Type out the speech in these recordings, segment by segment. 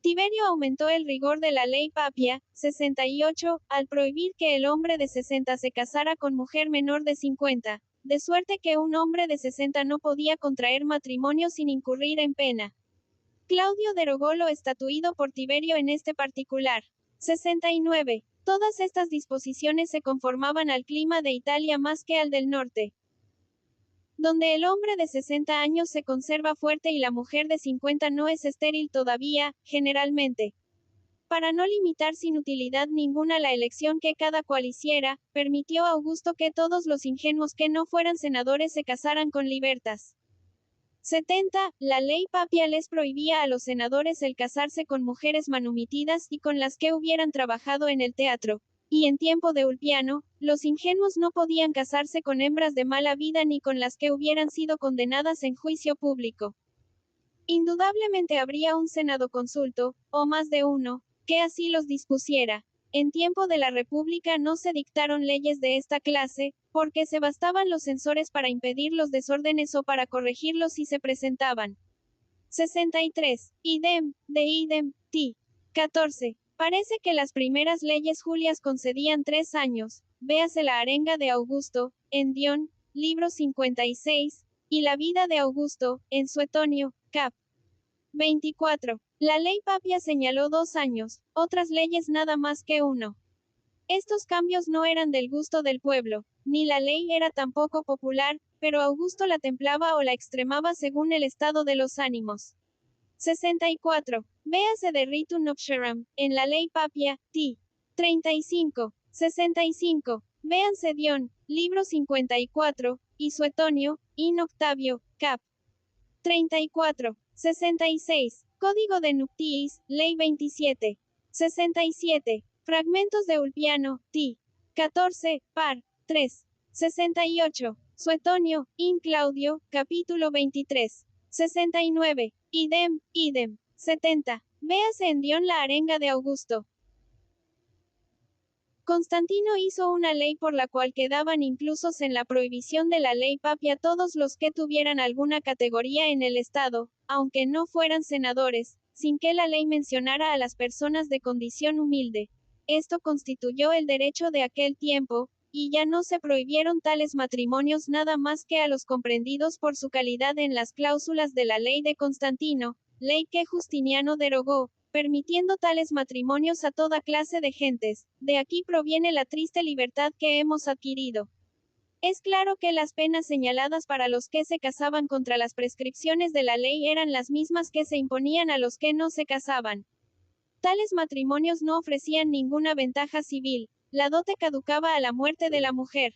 Tiberio aumentó el rigor de la ley Papia, 68, al prohibir que el hombre de 60 se casara con mujer menor de 50, de suerte que un hombre de 60 no podía contraer matrimonio sin incurrir en pena. Claudio derogó lo estatuido por Tiberio en este particular. 69. Todas estas disposiciones se conformaban al clima de Italia más que al del norte, donde el hombre de 60 años se conserva fuerte y la mujer de 50 no es estéril todavía, generalmente. Para no limitar sin utilidad ninguna la elección que cada cual hiciera, permitió Augusto que todos los ingenuos que no fueran senadores se casaran con libertas. 70. La ley Papia les prohibía a los senadores el casarse con mujeres manumitidas y con las que hubieran trabajado en el teatro. Y en tiempo de Ulpiano, los ingenuos no podían casarse con hembras de mala vida ni con las que hubieran sido condenadas en juicio público. Indudablemente habría un senado consulto, o más de uno, que así los dispusiera. En tiempo de la República no se dictaron leyes de esta clase, porque se bastaban los censores para impedir los desórdenes o para corregirlos si se presentaban. 63. Idem, de idem, ti. 14. Parece que las primeras leyes Julias concedían 3 años, véase la arenga de Augusto, en Dion, libro 56, y la vida de Augusto, en Suetonio, cap. 24. La ley Papia señaló 2 años, otras leyes nada más que 1. Estos cambios no eran del gusto del pueblo, ni la ley era tampoco popular, pero Augusto la templaba o la extremaba según el estado de los ánimos. 64. Véase de Ritu Nuptiarum, en la ley Papia, t. 35. 65. Véanse Dion, libro 54, y Suetonio, in Octavio, cap. 34. 66. Código de Nuptiis, ley 27. 67. Fragmentos de Ulpiano, t. 14, par. 3. 68. Suetonio, in Claudio, capítulo 23. 69. Idem, idem. 70. Véase en Dion la arenga de Augusto. Constantino hizo una ley por la cual quedaban inclusos en la prohibición de la ley Papia todos los que tuvieran alguna categoría en el Estado, aunque no fueran senadores, sin que la ley mencionara a las personas de condición humilde. Esto constituyó el derecho de aquel tiempo, y ya no se prohibieron tales matrimonios nada más que a los comprendidos por su calidad en las cláusulas de la ley de Constantino, ley que Justiniano derogó, permitiendo tales matrimonios a toda clase de gentes. De aquí proviene la triste libertad que hemos adquirido. Es claro que las penas señaladas para los que se casaban contra las prescripciones de la ley eran las mismas que se imponían a los que no se casaban. Tales matrimonios no ofrecían ninguna ventaja civil, la dote caducaba a la muerte de la mujer.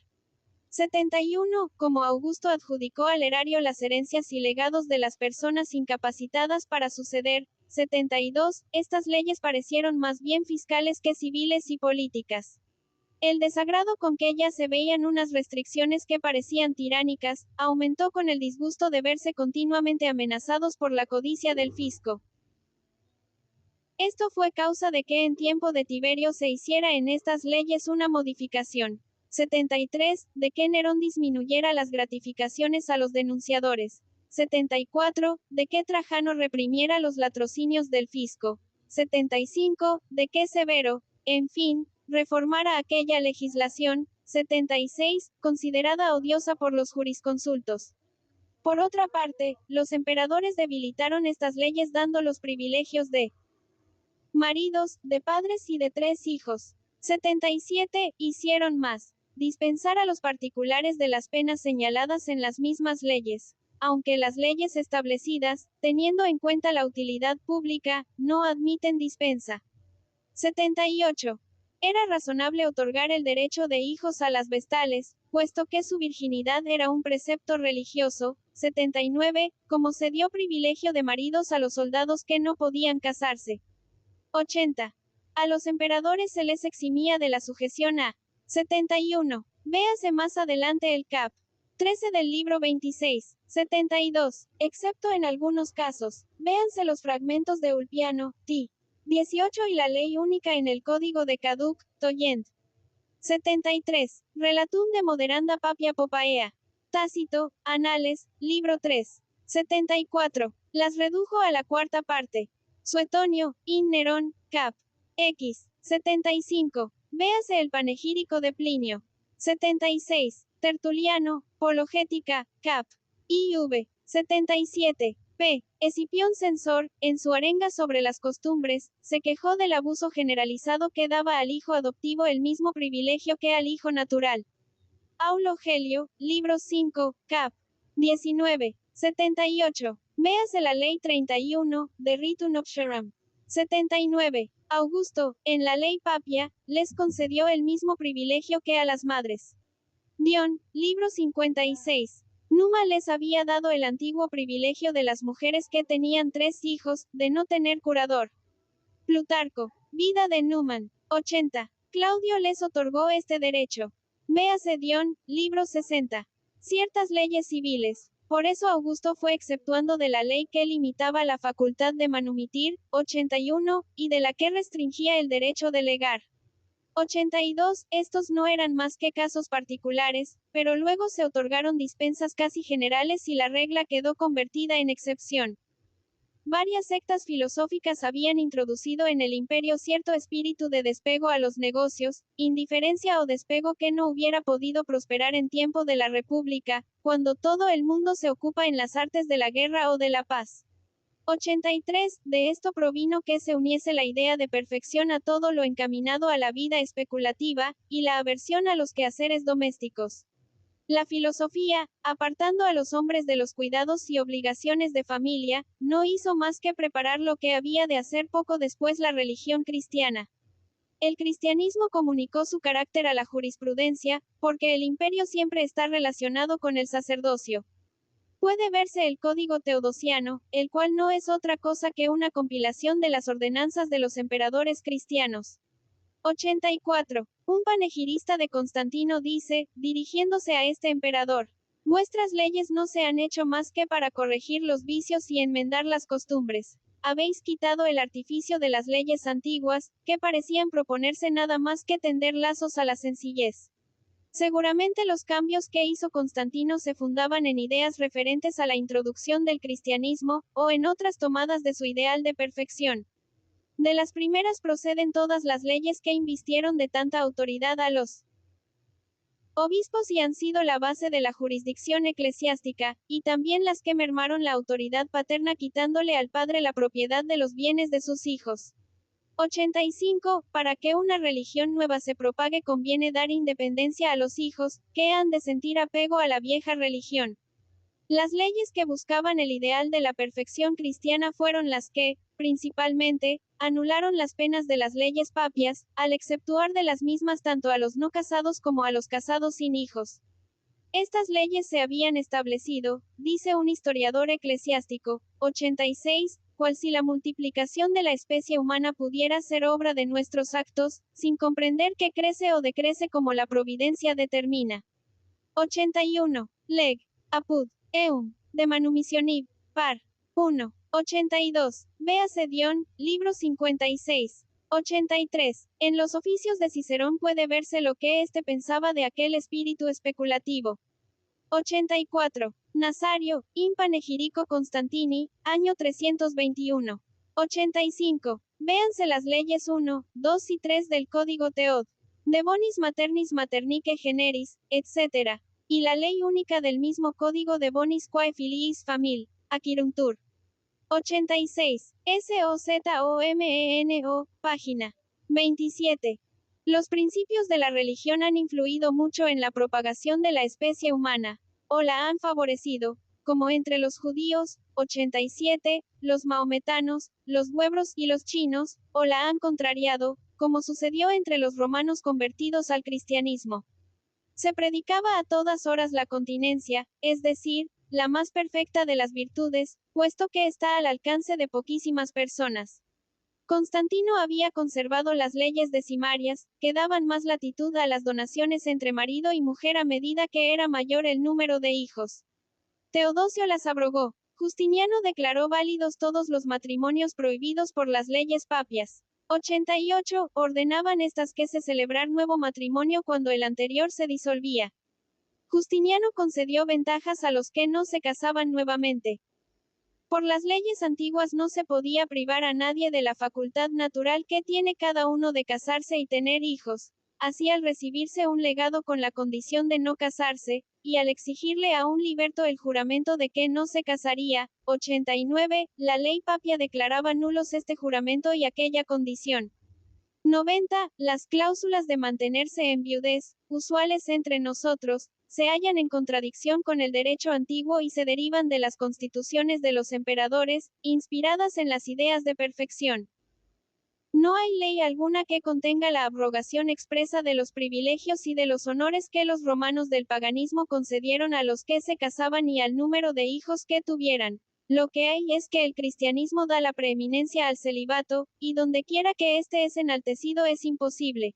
71. Como Augusto adjudicó al erario las herencias y legados de las personas incapacitadas para suceder. 72. Estas leyes parecieron más bien fiscales que civiles y políticas. El desagrado con que ya se veían unas restricciones que parecían tiránicas, aumentó con el disgusto de verse continuamente amenazados por la codicia del fisco. Esto fue causa de que en tiempo de Tiberio se hiciera en estas leyes una modificación. 73. De que Nerón disminuyera las gratificaciones a los denunciadores. 74. De que Trajano reprimiera los latrocinios del fisco. 75. De que Severo, en fin, reformara aquella legislación. 76. Considerada odiosa por los jurisconsultos. Por otra parte, los emperadores debilitaron estas leyes dando los privilegios de maridos, de padres y de 3 hijos. 77. Hicieron más. Dispensar a los particulares de las penas señaladas en las mismas leyes. Aunque las leyes establecidas, teniendo en cuenta la utilidad pública, no admiten dispensa. 78. Era razonable otorgar el derecho de hijos a las vestales, puesto que su virginidad era un precepto religioso. 79. Como se dio privilegio de maridos a los soldados que no podían casarse. 80. A los emperadores se les eximía de la sujeción a 71. Véase más adelante el cap. 13 del libro 26. 72. Excepto en algunos casos, véanse los fragmentos de Ulpiano, t. 18 y la ley única en el código de Caduc, Toyent. 73. Relatum de moderanda papia popaea. Tácito, Anales, libro 3. 74. Las redujo a la cuarta parte. Suetonio, in Nerón, cap. X. 75. Véase el panegírico de Plinio. 76. Tertuliano, Pologética, cap. IV. 77. P. Escipión Censor, en su arenga sobre las costumbres, se quejó del abuso generalizado que daba al hijo adoptivo el mismo privilegio que al hijo natural. Aulo Gelio, libro 5, cap. 19. 78. Véase la ley 31, de Ritu Nobsharam. 79. Augusto, en la ley Papia, les concedió el mismo privilegio que a las madres. Dion, libro 56. Numa les había dado el antiguo privilegio de las mujeres que tenían 3 hijos, de no tener curador. Plutarco, vida de Numan. 80. Claudio les otorgó este derecho. Véase Dion, libro 60. Ciertas leyes civiles. Por eso Augusto fue exceptuando de la ley que limitaba la facultad de manumitir, 81, y de la que restringía el derecho de legar. 82. Estos no eran más que casos particulares, pero luego se otorgaron dispensas casi generales y la regla quedó convertida en excepción. Varias sectas filosóficas habían introducido en el imperio cierto espíritu de despego a los negocios, indiferencia o despego que no hubiera podido prosperar en tiempo de la República, cuando todo el mundo se ocupa en las artes de la guerra o de la paz. 83. De esto provino que se uniese la idea de perfección a todo lo encaminado a la vida especulativa, y la aversión a los quehaceres domésticos. La filosofía, apartando a los hombres de los cuidados y obligaciones de familia, no hizo más que preparar lo que había de hacer poco después la religión cristiana. El cristianismo comunicó su carácter a la jurisprudencia, porque el imperio siempre está relacionado con el sacerdocio. Puede verse el Código Teodosiano, el cual no es otra cosa que una compilación de las ordenanzas de los emperadores cristianos. 84. Un panegirista de Constantino dice, dirigiéndose a este emperador: vuestras leyes no se han hecho más que para corregir los vicios y enmendar las costumbres. Habéis quitado el artificio de las leyes antiguas, que parecían proponerse nada más que tender lazos a la sencillez. Seguramente los cambios que hizo Constantino se fundaban en ideas referentes a la introducción del cristianismo, o en otras tomadas de su ideal de perfección. De las primeras proceden todas las leyes que invistieron de tanta autoridad a los obispos y han sido la base de la jurisdicción eclesiástica, y también las que mermaron la autoridad paterna quitándole al padre la propiedad de los bienes de sus hijos. 85. Para que una religión nueva se propague conviene dar independencia a los hijos, que han de sentir apego a la vieja religión. Las leyes que buscaban el ideal de la perfección cristiana fueron las que, principalmente, anularon las penas de las leyes papias, al exceptuar de las mismas tanto a los no casados como a los casados sin hijos. Estas leyes se habían establecido, dice un historiador eclesiástico, 86, cual si la multiplicación de la especie humana pudiera ser obra de nuestros actos, sin comprender que crece o decrece como la providencia determina. 81. Leg. Apud. Eum. De manumisionib. Par. 1. 82. Véase Dion, libro 56. 83. En los oficios de Cicerón puede verse lo que éste pensaba de aquel espíritu especulativo. 84. Nazario, in panegirico Constantini, año 321. 85. Véanse las leyes 1, 2 y 3 del Código Teod. De bonis maternis maternique generis, etc. Y la ley única del mismo Código de bonis quae filiis famil, Aquiruntur. 86. SOZOMENO, página 27. Los principios de la religión han influido mucho en la propagación de la especie humana, o la han favorecido, como entre los judíos, 87, los maometanos, los huebros y los chinos, o la han contrariado, como sucedió entre los romanos convertidos al cristianismo. Se predicaba a todas horas la continencia, es decir, la más perfecta de las virtudes, puesto que está al alcance de poquísimas personas. Constantino había conservado las leyes decimarias, que daban más latitud a las donaciones entre marido y mujer a medida que era mayor el número de hijos. Teodosio las abrogó. Justiniano declaró válidos todos los matrimonios prohibidos por las leyes papias. 88. Ordenaban estas que se celebrar nuevo matrimonio cuando el anterior se disolvía. Justiniano concedió ventajas a los que no se casaban nuevamente. Por las leyes antiguas no se podía privar a nadie de la facultad natural que tiene cada uno de casarse y tener hijos. Así al recibirse un legado con la condición de no casarse, y al exigirle a un liberto el juramento de que no se casaría, 89, la ley papia declaraba nulos este juramento y aquella condición. 90. Las cláusulas de mantenerse en viudez, usuales entre nosotros, se hallan en contradicción con el derecho antiguo y se derivan de las constituciones de los emperadores, inspiradas en las ideas de perfección. No hay ley alguna que contenga la abrogación expresa de los privilegios y de los honores que los romanos del paganismo concedieron a los que se casaban y al número de hijos que tuvieran. Lo que hay es que el cristianismo da la preeminencia al celibato, y donde quiera que éste es enaltecido es imposible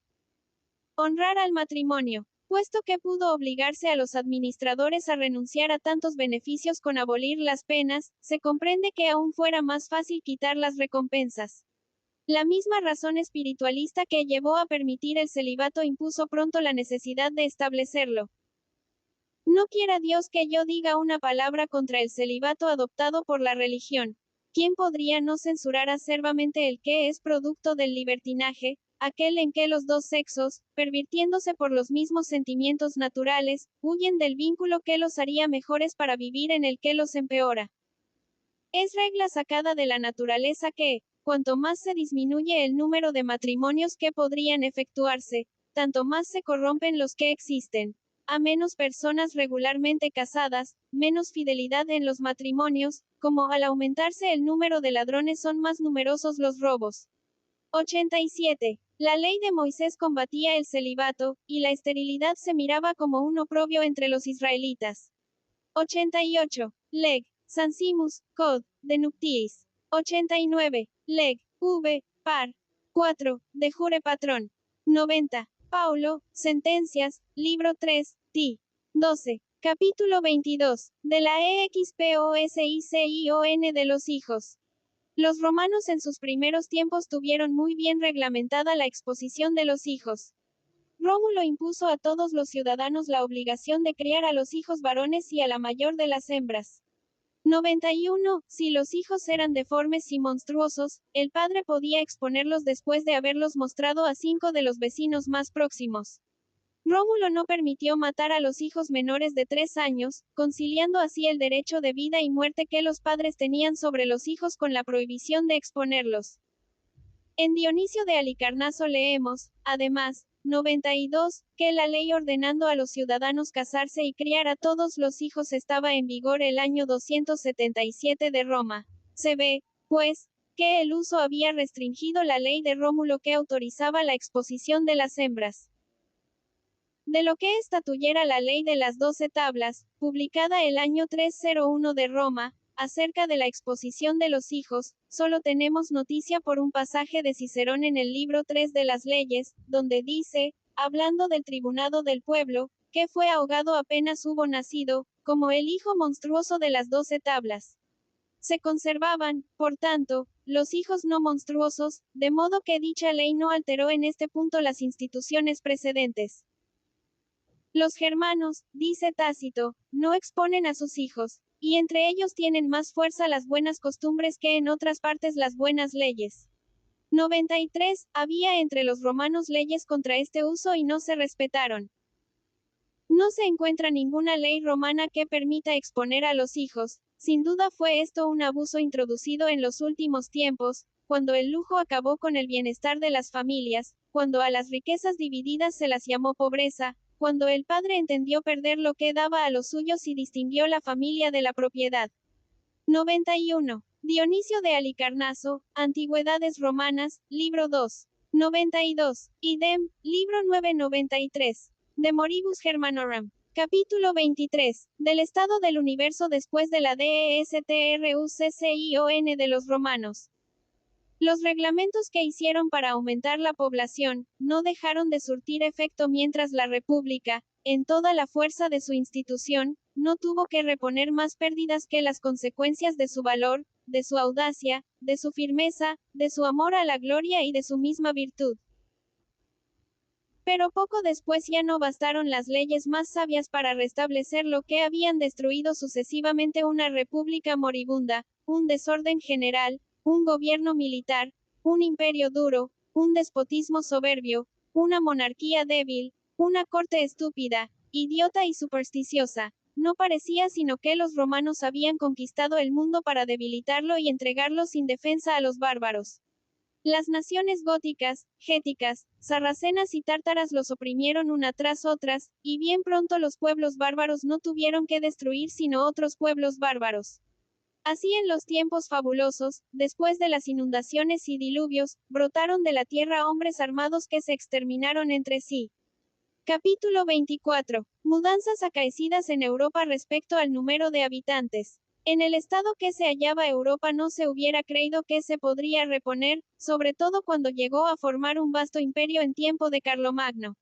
honrar al matrimonio, puesto que pudo obligarse a los administradores a renunciar a tantos beneficios con abolir las penas, se comprende que aún fuera más fácil quitar las recompensas. La misma razón espiritualista que llevó a permitir el celibato impuso pronto la necesidad de establecerlo. No quiera Dios que yo diga una palabra contra el celibato adoptado por la religión. ¿Quién podría no censurar acervamente el que es producto del libertinaje, aquel en que los dos sexos, pervirtiéndose por los mismos sentimientos naturales, huyen del vínculo que los haría mejores para vivir en el que los empeora? Es regla sacada de la naturaleza que, cuanto más se disminuye el número de matrimonios que podrían efectuarse, tanto más se corrompen los que existen. A menos personas regularmente casadas, menos fidelidad en los matrimonios, como al aumentarse el número de ladrones son más numerosos los robos. 87. La ley de Moisés combatía el celibato, y la esterilidad se miraba como un oprobio entre los israelitas. 88. Leg. Sansimus, Cod. de Nuptiis. 89. Leg. V. Par. 4. De Jure Patrón. 90. Paulo, Sentencias, Libro 3, T. 12. Capítulo 22. De la EXPOSICION de los hijos. Los romanos en sus primeros tiempos tuvieron muy bien reglamentada la exposición de los hijos. Rómulo impuso a todos los ciudadanos la obligación de criar a los hijos varones y a la mayor de las hembras. 91. Si los hijos eran deformes y monstruosos, el padre podía exponerlos después de haberlos mostrado a 5 de los vecinos más próximos. Rómulo no permitió matar a los hijos menores de 3 años, conciliando así el derecho de vida y muerte que los padres tenían sobre los hijos con la prohibición de exponerlos. En Dionisio de Halicarnaso leemos, además, 92, que la ley ordenando a los ciudadanos casarse y criar a todos los hijos estaba en vigor el año 277 de Roma. Se ve, pues, que el uso había restringido la ley de Rómulo que autorizaba la exposición de las hembras. De lo que estatuyera la ley de las 12 tablas, publicada el año 301 de Roma, acerca de la exposición de los hijos, solo tenemos noticia por un pasaje de Cicerón en el libro 3 de las leyes, donde dice, hablando del tribunado del pueblo, que fue ahogado apenas hubo nacido, como el hijo monstruoso de las 12 tablas. Se conservaban, por tanto, los hijos no monstruosos, de modo que dicha ley no alteró en este punto las instituciones precedentes. Los germanos, dice Tácito, no exponen a sus hijos, y entre ellos tienen más fuerza las buenas costumbres que en otras partes las buenas leyes. 93. Había entre los romanos leyes contra este uso y no se respetaron. No se encuentra ninguna ley romana que permita exponer a los hijos. Sin duda fue esto un abuso introducido en los últimos tiempos, cuando el lujo acabó con el bienestar de las familias, cuando a las riquezas divididas se las llamó pobreza, cuando el padre entendió perder lo que daba a los suyos y distinguió la familia de la propiedad. 91. Dionisio de Halicarnaso, Antigüedades Romanas, Libro 2. 92. Idem, Libro 9. 93. De Moribus Germanorum. Capítulo 23. Del estado del universo después de la DESTRUCCION de los romanos. Los reglamentos que hicieron para aumentar la población, no dejaron de surtir efecto mientras la República, en toda la fuerza de su institución, no tuvo que reponer más pérdidas que las consecuencias de su valor, de su audacia, de su firmeza, de su amor a la gloria y de su misma virtud. Pero poco después ya no bastaron las leyes más sabias para restablecer lo que habían destruido sucesivamente una república moribunda, un desorden general, un gobierno militar, un imperio duro, un despotismo soberbio, una monarquía débil, una corte estúpida, idiota y supersticiosa. No parecía sino que los romanos habían conquistado el mundo para debilitarlo y entregarlo sin defensa a los bárbaros. Las naciones góticas, géticas, sarracenas y tártaras los oprimieron una tras otras, y bien pronto los pueblos bárbaros no tuvieron que destruir sino otros pueblos bárbaros. Así en los tiempos fabulosos, después de las inundaciones y diluvios, brotaron de la tierra hombres armados que se exterminaron entre sí. Capítulo 24. Mudanzas acaecidas en Europa respecto al número de habitantes. En el estado que se hallaba Europa no se hubiera creído que se podría reponer, sobre todo cuando llegó a formar un vasto imperio en tiempo de Carlomagno.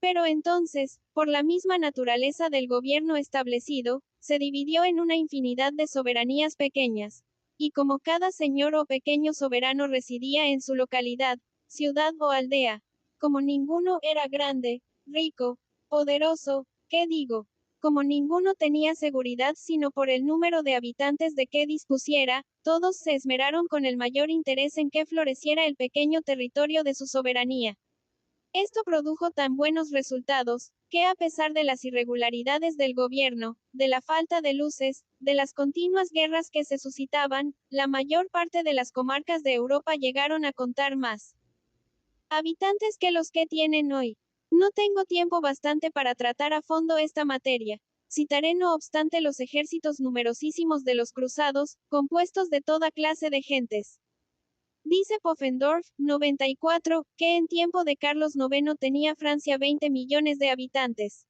Pero entonces, por la misma naturaleza del gobierno establecido, se dividió en una infinidad de soberanías pequeñas. Y como cada señor o pequeño soberano residía en su localidad, ciudad o aldea, como ninguno era grande, rico, poderoso, ¿qué digo? Como ninguno tenía seguridad sino por el número de habitantes de que dispusiera, todos se esmeraron con el mayor interés en que floreciera el pequeño territorio de su soberanía. Esto produjo tan buenos resultados, que a pesar de las irregularidades del gobierno, de la falta de luces, de las continuas guerras que se suscitaban, la mayor parte de las comarcas de Europa llegaron a contar más habitantes que los que tienen hoy. No tengo tiempo bastante para tratar a fondo esta materia. Citaré no obstante los ejércitos numerosísimos de los cruzados, compuestos de toda clase de gentes. Dice Pufendorf, 94, que en tiempo de Carlos IX tenía Francia 20 millones de habitantes.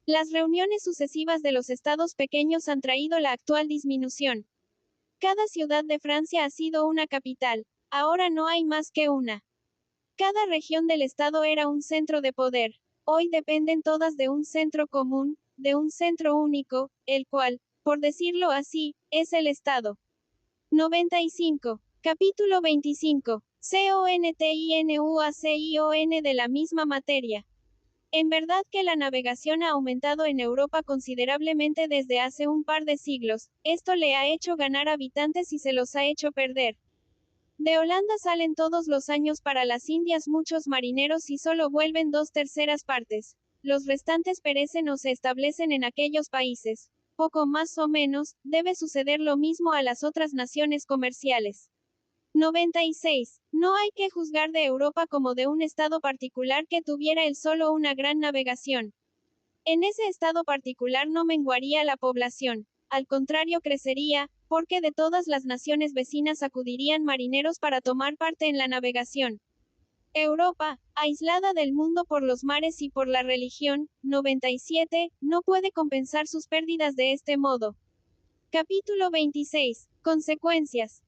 Las reuniones sucesivas de los estados pequeños han traído la actual disminución. Cada ciudad de Francia ha sido una capital. Ahora no hay más que una. Cada región del estado era un centro de poder. Hoy dependen todas de un centro común, de un centro único, el cual, por decirlo así, es el estado. 95. Capítulo 25. CONTINUACION de la misma materia. En verdad que la navegación ha aumentado en Europa considerablemente desde hace un par de siglos. Esto le ha hecho ganar habitantes y se los ha hecho perder. De Holanda salen todos los años para las Indias muchos marineros y solo vuelven 2/3 partes. Los restantes perecen o se establecen en aquellos países. Poco más o menos, debe suceder lo mismo a las otras naciones comerciales. 96. No hay que juzgar de Europa como de un estado particular que tuviera él solo una gran navegación. En ese estado particular no menguaría la población, al contrario crecería, porque de todas las naciones vecinas acudirían marineros para tomar parte en la navegación. Europa, aislada del mundo por los mares y por la religión, 97, no puede compensar sus pérdidas de este modo. Capítulo 26. Consecuencias.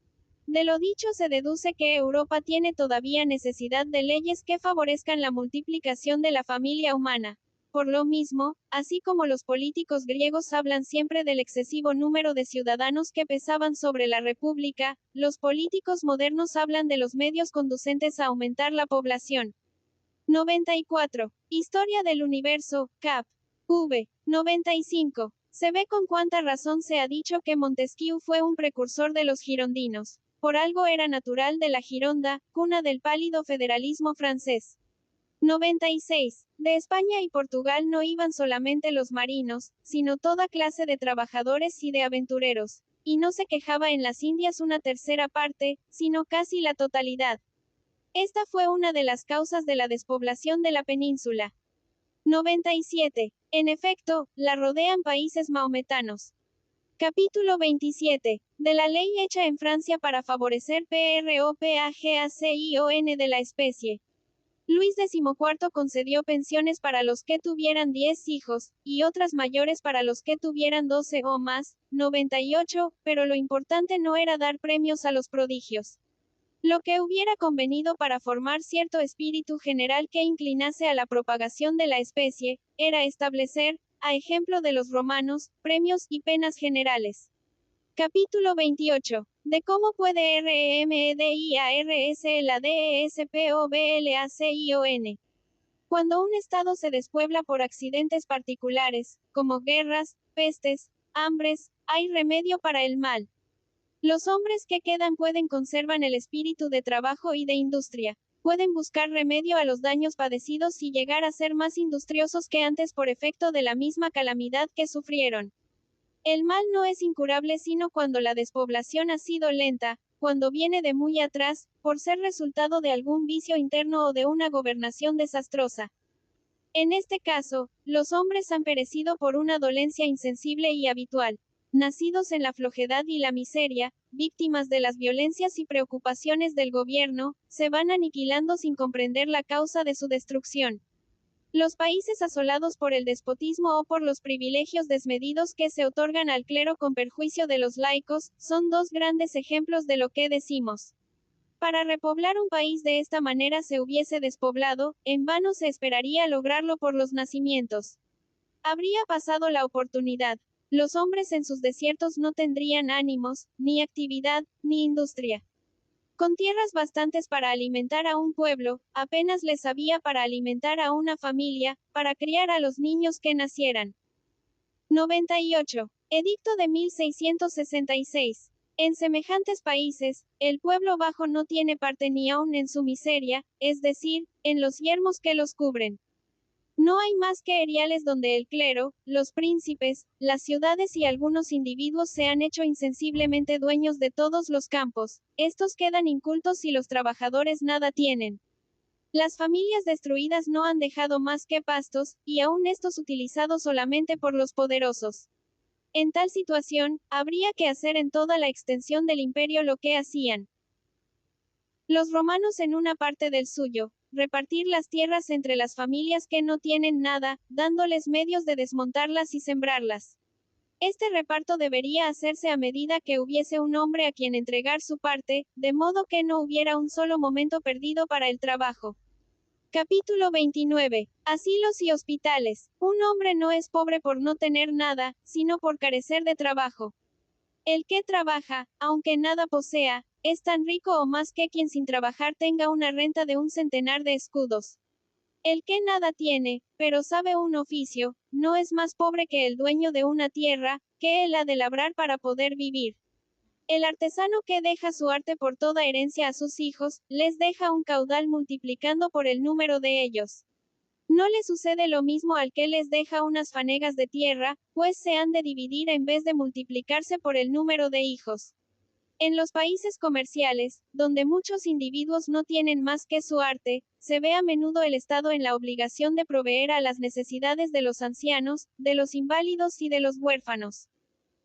De lo dicho se deduce que Europa tiene todavía necesidad de leyes que favorezcan la multiplicación de la familia humana. Por lo mismo, así como los políticos griegos hablan siempre del excesivo número de ciudadanos que pesaban sobre la República, los políticos modernos hablan de los medios conducentes a aumentar la población. 94. Historia del universo, Cap. V. 95. Se ve con cuánta razón se ha dicho que Montesquieu fue un precursor de los girondinos. Por algo era natural de la Gironda, cuna del pálido federalismo francés. 96. De España y Portugal no iban solamente los marinos, sino toda clase de trabajadores y de aventureros. Y no se quejaba en las Indias una tercera parte, sino casi la totalidad. Esta fue una de las causas de la despoblación de la península. 97. En efecto, la rodean países maometanos. Capítulo 27. De la ley hecha en Francia para favorecer PROPAGACION de la especie. Luis XIV concedió pensiones para los que tuvieran 10 hijos, y otras mayores para los que tuvieran 12 o más, 98, pero lo importante no era dar premios a los prodigios. Lo que hubiera convenido para formar cierto espíritu general que inclinase a la propagación de la especie, era establecer, a ejemplo de los romanos, premios y penas generales. Capítulo 28. De cómo puede REMEDIARS la DESPOBLACION. Cuando un estado se despuebla por accidentes particulares, como guerras, pestes, hambres, hay remedio para el mal. Los hombres que quedan conservan el espíritu de trabajo y de industria. Pueden buscar remedio a los daños padecidos y llegar a ser más industriosos que antes por efecto de la misma calamidad que sufrieron. El mal no es incurable sino cuando la despoblación ha sido lenta, cuando viene de muy atrás, por ser resultado de algún vicio interno o de una gobernación desastrosa. En este caso, los hombres han perecido por una dolencia insensible y habitual. Nacidos en la flojedad y la miseria, víctimas de las violencias y preocupaciones del gobierno, se van aniquilando sin comprender la causa de su destrucción. Los países asolados por el despotismo o por los privilegios desmedidos que se otorgan al clero con perjuicio de los laicos, son dos grandes ejemplos de lo que decimos. Para repoblar un país de esta manera se hubiese despoblado, en vano se esperaría lograrlo por los nacimientos. Habría pasado la oportunidad. Los hombres en sus desiertos no tendrían ánimos, ni actividad, ni industria. Con tierras bastantes para alimentar a un pueblo, apenas les había para alimentar a una familia, para criar a los niños que nacieran. 98. Edicto de 1666. En semejantes países, el pueblo bajo no tiene parte ni aun en su miseria, es decir, en los yermos que los cubren. No hay más que eriales donde el clero, los príncipes, las ciudades y algunos individuos se han hecho insensiblemente dueños de todos los campos. Estos quedan incultos y los trabajadores nada tienen. Las familias destruidas no han dejado más que pastos, y aún estos utilizados solamente por los poderosos. En tal situación, habría que hacer en toda la extensión del imperio lo que hacían los romanos en una parte del suyo, repartir las tierras entre las familias que no tienen nada, dándoles medios de desmontarlas y sembrarlas. Este reparto debería hacerse a medida que hubiese un hombre a quien entregar su parte, de modo que no hubiera un solo momento perdido para el trabajo. Capítulo 29. Asilos y hospitales. Un hombre no es pobre por no tener nada, sino por carecer de trabajo. El que trabaja, aunque nada posea, es tan rico o más que quien sin trabajar tenga una renta de 1 centenar de escudos. El que nada tiene, pero sabe un oficio, no es más pobre que el dueño de una tierra, que él ha de labrar para poder vivir. El artesano que deja su arte por toda herencia a sus hijos, les deja un caudal multiplicando por el número de ellos. No le sucede lo mismo al que les deja unas fanegas de tierra, pues se han de dividir en vez de multiplicarse por el número de hijos. En los países comerciales, donde muchos individuos no tienen más que su arte, se ve a menudo el Estado en la obligación de proveer a las necesidades de los ancianos, de los inválidos y de los huérfanos.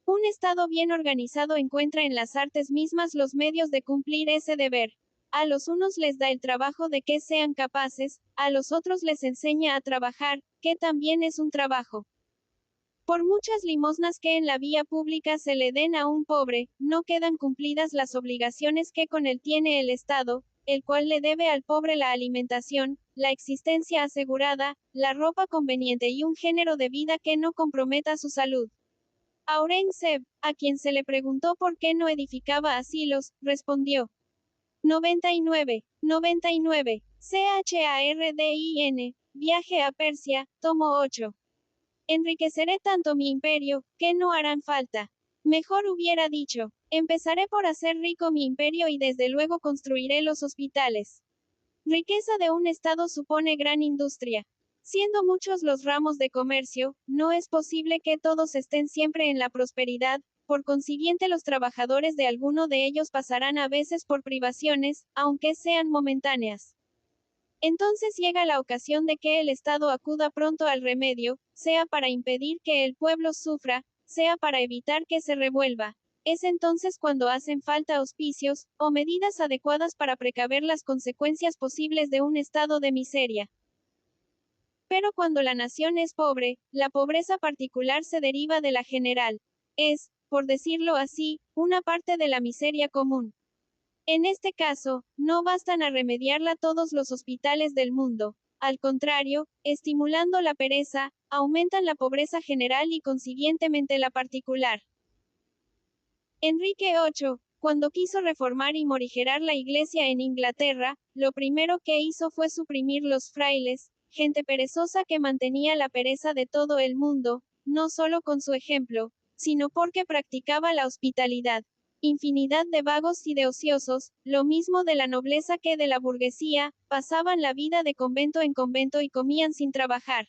Un Estado bien organizado encuentra en las artes mismas los medios de cumplir ese deber. A los unos les da el trabajo de que sean capaces, a los otros les enseña a trabajar, que también es un trabajo. Por muchas limosnas que en la vía pública se le den a un pobre, no quedan cumplidas las obligaciones que con él tiene el Estado, el cual le debe al pobre la alimentación, la existencia asegurada, la ropa conveniente y un género de vida que no comprometa su salud. Aurangzeb, a quien se le preguntó por qué no edificaba asilos, respondió. 99. 99. CHARDIN. Viaje a Persia, tomo 8. Enriqueceré tanto mi imperio, que no harán falta. Mejor hubiera dicho, empezaré por hacer rico mi imperio y desde luego construiré los hospitales. Riqueza de un Estado supone gran industria. Siendo muchos los ramos de comercio, no es posible que todos estén siempre en la prosperidad, por consiguiente los trabajadores de alguno de ellos pasarán a veces por privaciones, aunque sean momentáneas. Entonces llega la ocasión de que el Estado acuda pronto al remedio, sea para impedir que el pueblo sufra, sea para evitar que se revuelva. Es entonces cuando hacen falta auspicios, o medidas adecuadas para precaver las consecuencias posibles de un estado de miseria. Pero cuando la nación es pobre, la pobreza particular se deriva de la general. Es, por decirlo así, una parte de la miseria común. En este caso, no bastan a remediarla todos los hospitales del mundo. Al contrario, estimulando la pereza, aumentan la pobreza general y consiguientemente la particular. Enrique VIII, cuando quiso reformar y morigerar la Iglesia en Inglaterra, lo primero que hizo fue suprimir los frailes, gente perezosa que mantenía la pereza de todo el mundo, no solo con su ejemplo, sino porque practicaba la hospitalidad. Infinidad de vagos y de ociosos, lo mismo de la nobleza que de la burguesía, pasaban la vida de convento en convento y comían sin trabajar.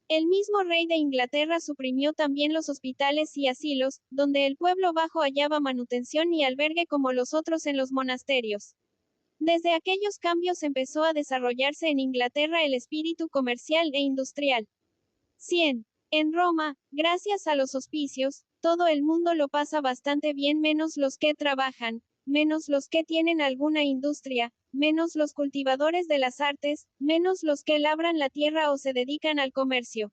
El mismo rey de Inglaterra suprimió también los hospitales y asilos, donde el pueblo bajo hallaba manutención y albergue como los otros en los monasterios. Desde aquellos cambios empezó a desarrollarse en Inglaterra el espíritu comercial e industrial. 100. En Roma, gracias a los hospicios, todo el mundo lo pasa bastante bien menos los que trabajan, menos los que tienen alguna industria, menos los cultivadores de las artes, menos los que labran la tierra o se dedican al comercio.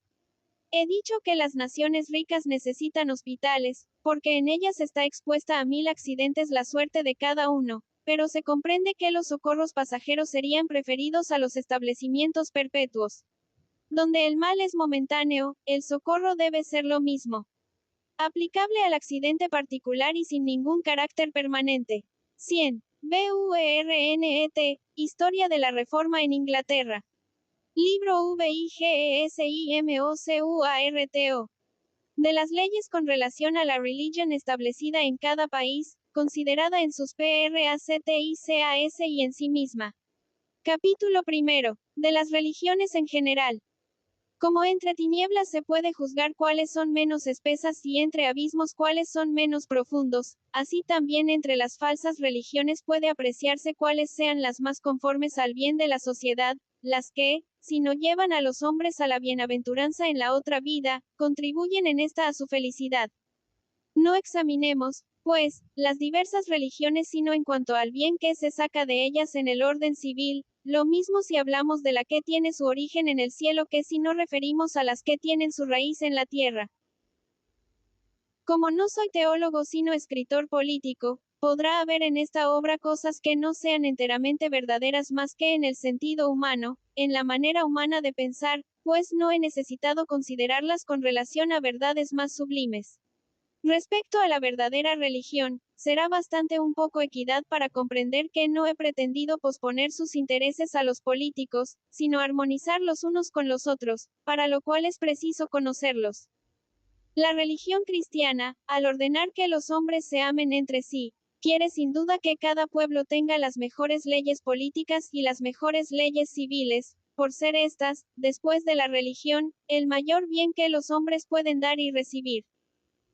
He dicho que las naciones ricas necesitan hospitales, porque en ellas está expuesta a 1000 accidentes la suerte de cada uno, pero se comprende que los socorros pasajeros serían preferidos a los establecimientos perpetuos. Donde el mal es momentáneo, el socorro debe ser lo mismo. Aplicable al accidente particular y sin ningún carácter permanente. 100. BUERNET, Historia de la Reforma en Inglaterra. Libro VIGESIMOCUARTO. De las leyes con relación a la religión establecida en cada país, considerada en sus PRACTICAS y en sí misma. Capítulo primero. De las religiones en general. Como entre tinieblas se puede juzgar cuáles son menos espesas y entre abismos cuáles son menos profundos, así también entre las falsas religiones puede apreciarse cuáles sean las más conformes al bien de la sociedad, las que, si no llevan a los hombres a la bienaventuranza en la otra vida, contribuyen en esta a su felicidad. No examinemos, pues, las diversas religiones sino en cuanto al bien que se saca de ellas en el orden civil, lo mismo si hablamos de la que tiene su origen en el cielo que si no referimos a las que tienen su raíz en la tierra. Como no soy teólogo sino escritor político, podrá haber en esta obra cosas que no sean enteramente verdaderas más que en el sentido humano, en la manera humana de pensar, pues no he necesitado considerarlas con relación a verdades más sublimes. Respecto a la verdadera religión, será bastante un poco equidad para comprender que no he pretendido posponer sus intereses a los políticos, sino armonizar los unos con los otros, para lo cual es preciso conocerlos. La religión cristiana, al ordenar que los hombres se amen entre sí, quiere sin duda que cada pueblo tenga las mejores leyes políticas y las mejores leyes civiles, por ser estas, después de la religión, el mayor bien que los hombres pueden dar y recibir.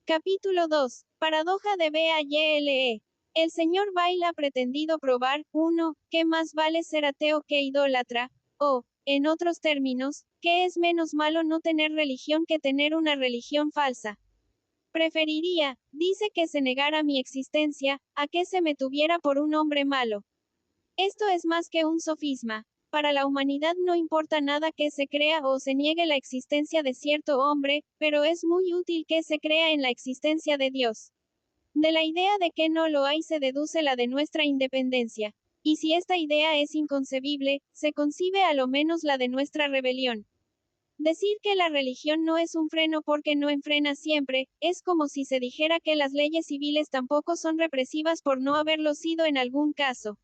Capítulo 2. Paradoja de BAYLE. El señor Bayle ha pretendido probar, 1, que más vale ser ateo que idólatra, o, en otros términos, que es menos malo no tener religión que tener una religión falsa. Preferiría, dice, que se negara mi existencia, a que se me tuviera por un hombre malo. Esto es más que un sofisma. Para la humanidad no importa nada que se crea o se niegue la existencia de cierto hombre, pero es muy útil que se crea en la existencia de Dios. De la idea de que no lo hay se deduce la de nuestra independencia. Y si esta idea es inconcebible, se concibe a lo menos la de nuestra rebelión. Decir que la religión no es un freno porque no enfrena siempre, es como si se dijera que las leyes civiles tampoco son represivas por no haberlo sido en algún caso.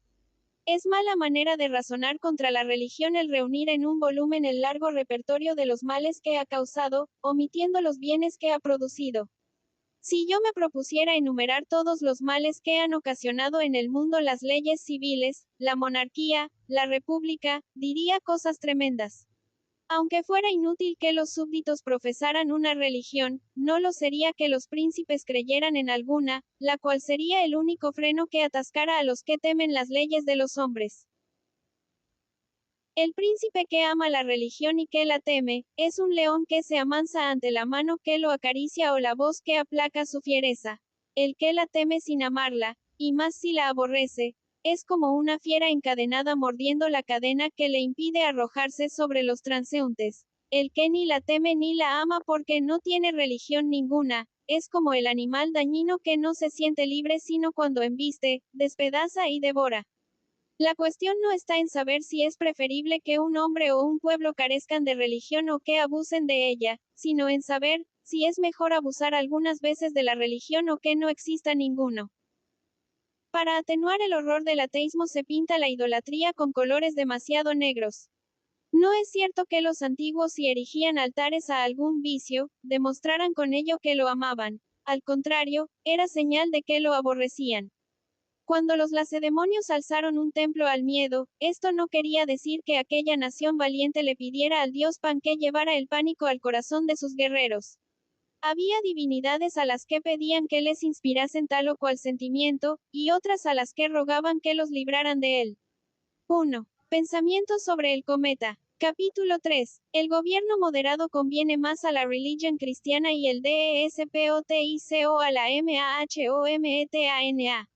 Es mala manera de razonar contra la religión el reunir en un volumen el largo repertorio de los males que ha causado, omitiendo los bienes que ha producido. Si yo me propusiera enumerar todos los males que han ocasionado en el mundo las leyes civiles, la monarquía, la república, diría cosas tremendas. Aunque fuera inútil que los súbditos profesaran una religión, no lo sería que los príncipes creyeran en alguna, la cual sería el único freno que atascara a los que temen las leyes de los hombres. El príncipe que ama la religión y que la teme, es un león que se amansa ante la mano que lo acaricia o la voz que aplaca su fiereza. El que la teme sin amarla, y más si la aborrece, es como una fiera encadenada mordiendo la cadena que le impide arrojarse sobre los transeúntes. El que ni la teme ni la ama porque no tiene religión ninguna, es como el animal dañino que no se siente libre sino cuando embiste, despedaza y devora. La cuestión no está en saber si es preferible que un hombre o un pueblo carezcan de religión o que abusen de ella, sino en saber, si es mejor abusar algunas veces de la religión o que no exista ninguno. Para atenuar el horror del ateísmo se pinta la idolatría con colores demasiado negros. No es cierto que los antiguos, si erigían altares a algún vicio, demostraran con ello que lo amaban. al contrario, era señal de que lo aborrecían. Cuando los lacedemonios alzaron un templo al miedo, esto no quería decir que aquella nación valiente le pidiera al dios Pan que llevara el pánico al corazón de sus guerreros. Había divinidades a las que pedían que les inspirasen tal o cual sentimiento, y otras a las que rogaban que los libraran de él. 1. Pensamientos sobre el cometa. Capítulo 3. El gobierno moderado conviene más a la religión cristiana y el despotico a la mahometana.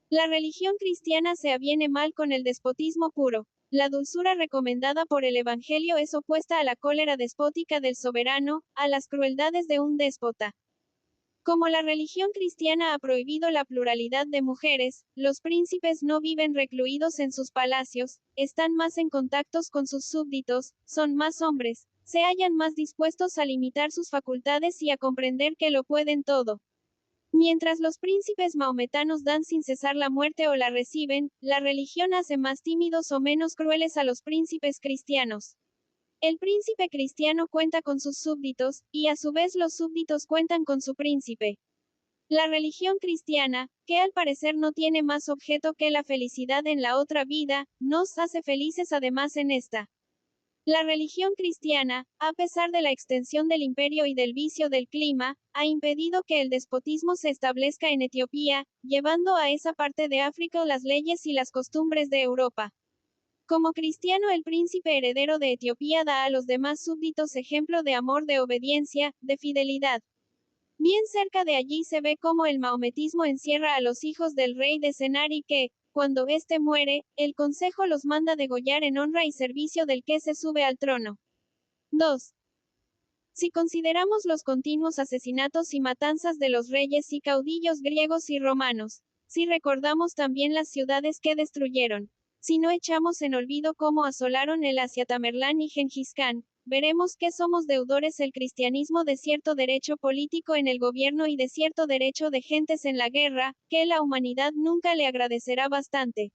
La religión cristiana se aviene mal con el despotismo puro. La dulzura recomendada por el Evangelio es opuesta a la cólera despótica del soberano, a las crueldades de un déspota. Como la religión cristiana ha prohibido la pluralidad de mujeres, los príncipes no viven recluidos en sus palacios, están más en contactos con sus súbditos, son más hombres, se hallan más dispuestos a limitar sus facultades y a comprender que lo pueden todo. Mientras los príncipes mahometanos dan sin cesar la muerte o la reciben, la religión hace más tímidos o menos crueles a los príncipes cristianos. El príncipe cristiano cuenta con sus súbditos, y a su vez los súbditos cuentan con su príncipe. La religión cristiana, que al parecer no tiene más objeto que la felicidad en la otra vida, nos hace felices además en esta. La religión cristiana, a pesar de la extensión del imperio y del vicio del clima, ha impedido que el despotismo se establezca en Etiopía, llevando a esa parte de África las leyes y las costumbres de Europa. Como cristiano, el príncipe heredero de Etiopía da a los demás súbditos ejemplo de amor, de obediencia, de fidelidad. Bien cerca de allí se ve cómo el mahometismo encierra a los hijos del rey de Sennar y que, cuando éste muere, el consejo los manda degollar en honra y servicio del que se sube al trono. 2. Si consideramos los continuos asesinatos y matanzas de los reyes y caudillos griegos y romanos, si recordamos también las ciudades que destruyeron, si no echamos en olvido cómo asolaron el Asia Tamerlán y Gengis Khan, veremos que somos deudores el cristianismo de cierto derecho político en el gobierno y de cierto derecho de gentes en la guerra, que la humanidad nunca le agradecerá bastante.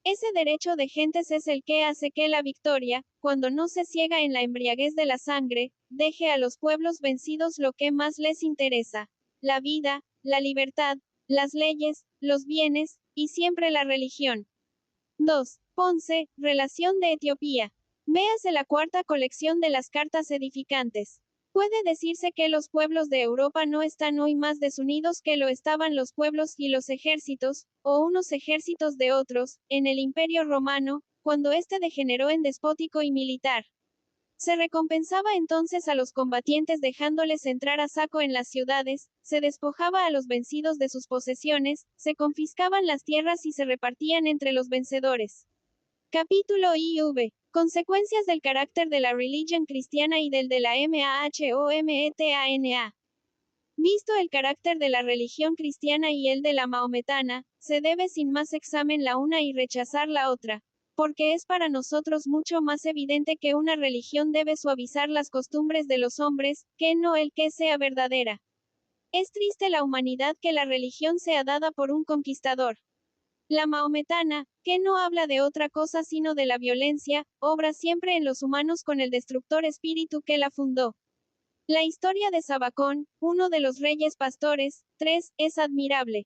Ese derecho de gentes es el que hace que la victoria, cuando no se ciega en la embriaguez de la sangre, deje a los pueblos vencidos lo que más les interesa: la vida, la libertad, las leyes, los bienes, y siempre la religión. 2. Ponce, Relación de Etiopía. Véase la cuarta colección de las cartas edificantes. Puede decirse que los pueblos de Europa no están hoy más desunidos que lo estaban los pueblos y los ejércitos, o unos ejércitos de otros, en el Imperio Romano, cuando éste degeneró en despótico y militar. Se recompensaba entonces a los combatientes dejándoles entrar a saco en las ciudades, se despojaba a los vencidos de sus posesiones, se confiscaban las tierras y se repartían entre los vencedores. Capítulo IV. Consecuencias del carácter de la religión cristiana y del de la mahometana. Visto el carácter de la religión cristiana y el de la mahometana, se debe sin más examen la una y rechazar la otra, porque es para nosotros mucho más evidente que una religión debe suavizar las costumbres de los hombres, que no el que sea verdadera. Es triste la humanidad que la religión sea dada por un conquistador. La mahometana, que no habla de otra cosa sino de la violencia, obra siempre en los humanos con el destructor espíritu que la fundó. La historia de Sabacón, uno de los reyes pastores, 3, es admirable.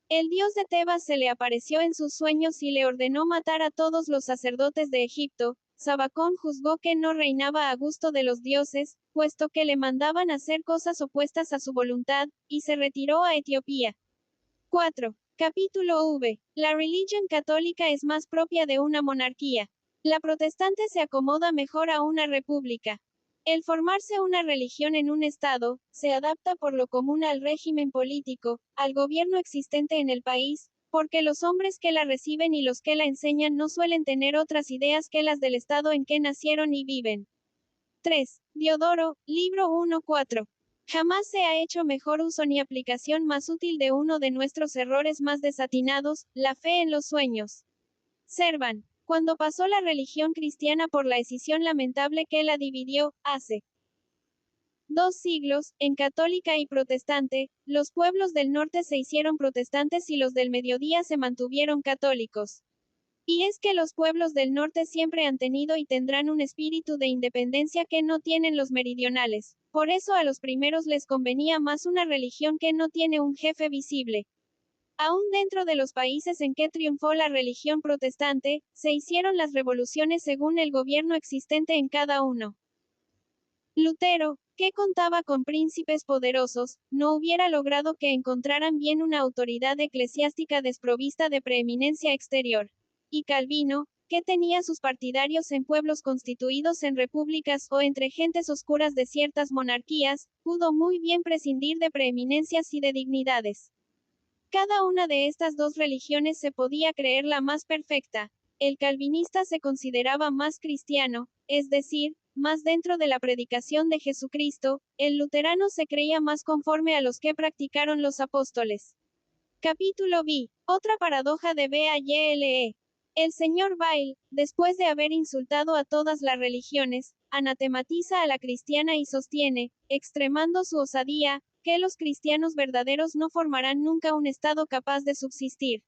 El dios de Tebas se le apareció en sus sueños y le ordenó matar a todos los sacerdotes de Egipto. Sabacón juzgó que no reinaba a gusto de los dioses, puesto que le mandaban hacer cosas opuestas a su voluntad, y se retiró a Etiopía. 4. Capítulo V. La religión católica es más propia de una monarquía. La protestante se acomoda mejor a una república. El formarse una religión en un Estado, se adapta por lo común al régimen político, al gobierno existente en el país, porque los hombres que la reciben y los que la enseñan no suelen tener otras ideas que las del Estado en que nacieron y viven. 3. Diodoro, libro 1-4. Jamás se ha hecho mejor uso ni aplicación más útil de uno de nuestros errores más desatinados, la fe en los sueños. Servan. Cuando pasó la religión cristiana por la escisión lamentable que la dividió, hace 2 siglos, en católica y protestante, los pueblos del norte se hicieron protestantes y los del mediodía se mantuvieron católicos. Y es que los pueblos del norte siempre han tenido y tendrán un espíritu de independencia que no tienen los meridionales. Por eso a los primeros les convenía más una religión que no tiene un jefe visible. Aún dentro de los países en que triunfó la religión protestante, se hicieron las revoluciones según el gobierno existente en cada uno. Lutero, que contaba con príncipes poderosos, no hubiera logrado que encontraran bien una autoridad eclesiástica desprovista de preeminencia exterior. Y Calvino, que tenía sus partidarios en pueblos constituidos en repúblicas o entre gentes oscuras de ciertas monarquías, pudo muy bien prescindir de preeminencias y de dignidades. Cada una de estas dos religiones se podía creer la más perfecta. El calvinista se consideraba más cristiano, es decir, más dentro de la predicación de Jesucristo, el luterano se creía más conforme a los que practicaron los apóstoles. Capítulo B. Otra paradoja de Bayle. El señor Bayle, después de haber insultado a todas las religiones, anatematiza a la cristiana y sostiene, extremando su osadía, que los cristianos verdaderos no formarán nunca un Estado capaz de subsistir.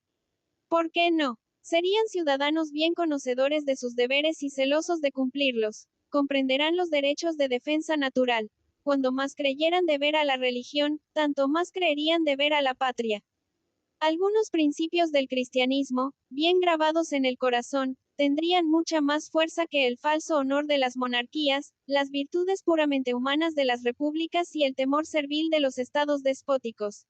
¿Por qué no? Serían ciudadanos bien conocedores de sus deberes y celosos de cumplirlos. Comprenderán los derechos de defensa natural. Cuando más creyeran deber a la religión, tanto más creerían deber a la patria. Algunos principios del cristianismo, bien grabados en el corazón, tendrían mucha más fuerza que el falso honor de las monarquías, las virtudes puramente humanas de las repúblicas y el temor servil de los estados despóticos.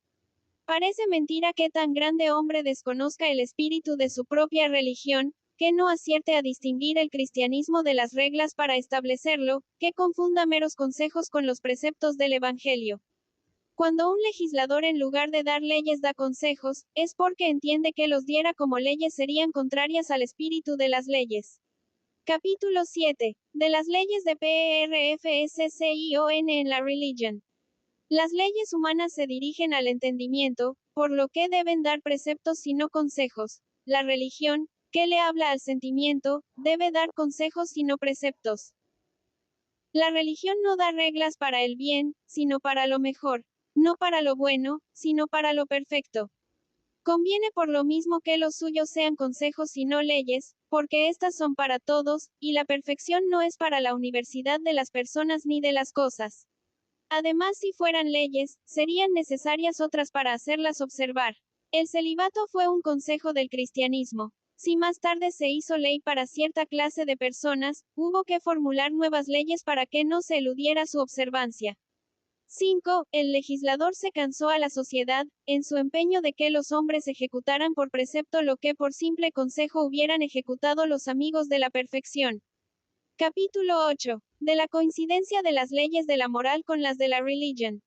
Parece mentira que tan grande hombre desconozca el espíritu de su propia religión, que no acierte a distinguir el cristianismo de las reglas para establecerlo, que confunda meros consejos con los preceptos del Evangelio. Cuando un legislador en lugar de dar leyes da consejos, es porque entiende que los diera como leyes serían contrarias al espíritu de las leyes. Capítulo 7. De las leyes de Perfección en la religión. Las leyes humanas se dirigen al entendimiento, por lo que deben dar preceptos y no consejos. La religión, que le habla al sentimiento, debe dar consejos y no preceptos. La religión no da reglas para el bien, sino para lo mejor. No para lo bueno, sino para lo perfecto. Conviene por lo mismo que los suyos sean consejos y no leyes, porque éstas son para todos, y la perfección no es para la universidad de las personas ni de las cosas. Además, si fueran leyes, serían necesarias otras para hacerlas observar. El celibato fue un consejo del cristianismo. Si más tarde se hizo ley para cierta clase de personas, hubo que formular nuevas leyes para que no se eludiera su observancia. 5. El legislador se cansó a la sociedad, en su empeño de que los hombres ejecutaran por precepto lo que por simple consejo hubieran ejecutado los amigos de la perfección. Capítulo 8. De la coincidencia de las leyes de la moral con las de la religión.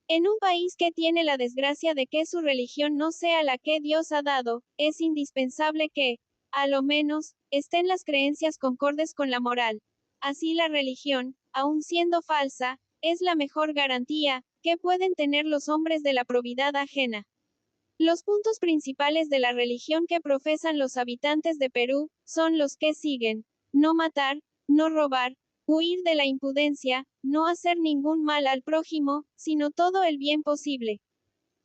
En un país que tiene la desgracia de que su religión no sea la que Dios ha dado, es indispensable que, a lo menos, estén las creencias concordes con la moral. Así la religión, aun siendo falsa, es la mejor garantía que pueden tener los hombres de la probidad ajena. Los puntos principales de la religión que profesan los habitantes de Perú son los que siguen: no matar, no robar, huir de la impudencia, no hacer ningún mal al prójimo, sino todo el bien posible.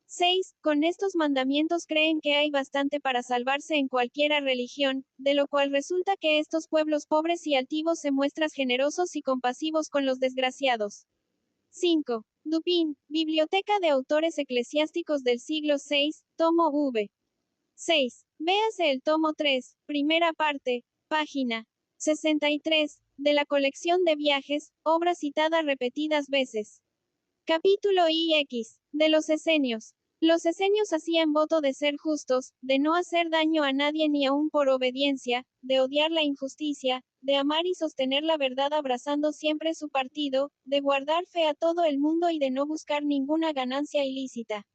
6. Con estos mandamientos creen que hay bastante para salvarse en cualquiera religión, de lo cual resulta que estos pueblos pobres y altivos se muestran generosos y compasivos con los desgraciados. 5. Dupin, Biblioteca de Autores Eclesiásticos del siglo VI, tomo V. 6. Véase el tomo 3, primera parte, página 63, de la colección de viajes, obra citada repetidas veces. Capítulo IX. De los esenios. Los esenios hacían voto de ser justos, de no hacer daño a nadie ni aun por obediencia, de odiar la injusticia, de amar y sostener la verdad abrazando siempre su partido, de guardar fe a todo el mundo y de no buscar ninguna ganancia ilícita.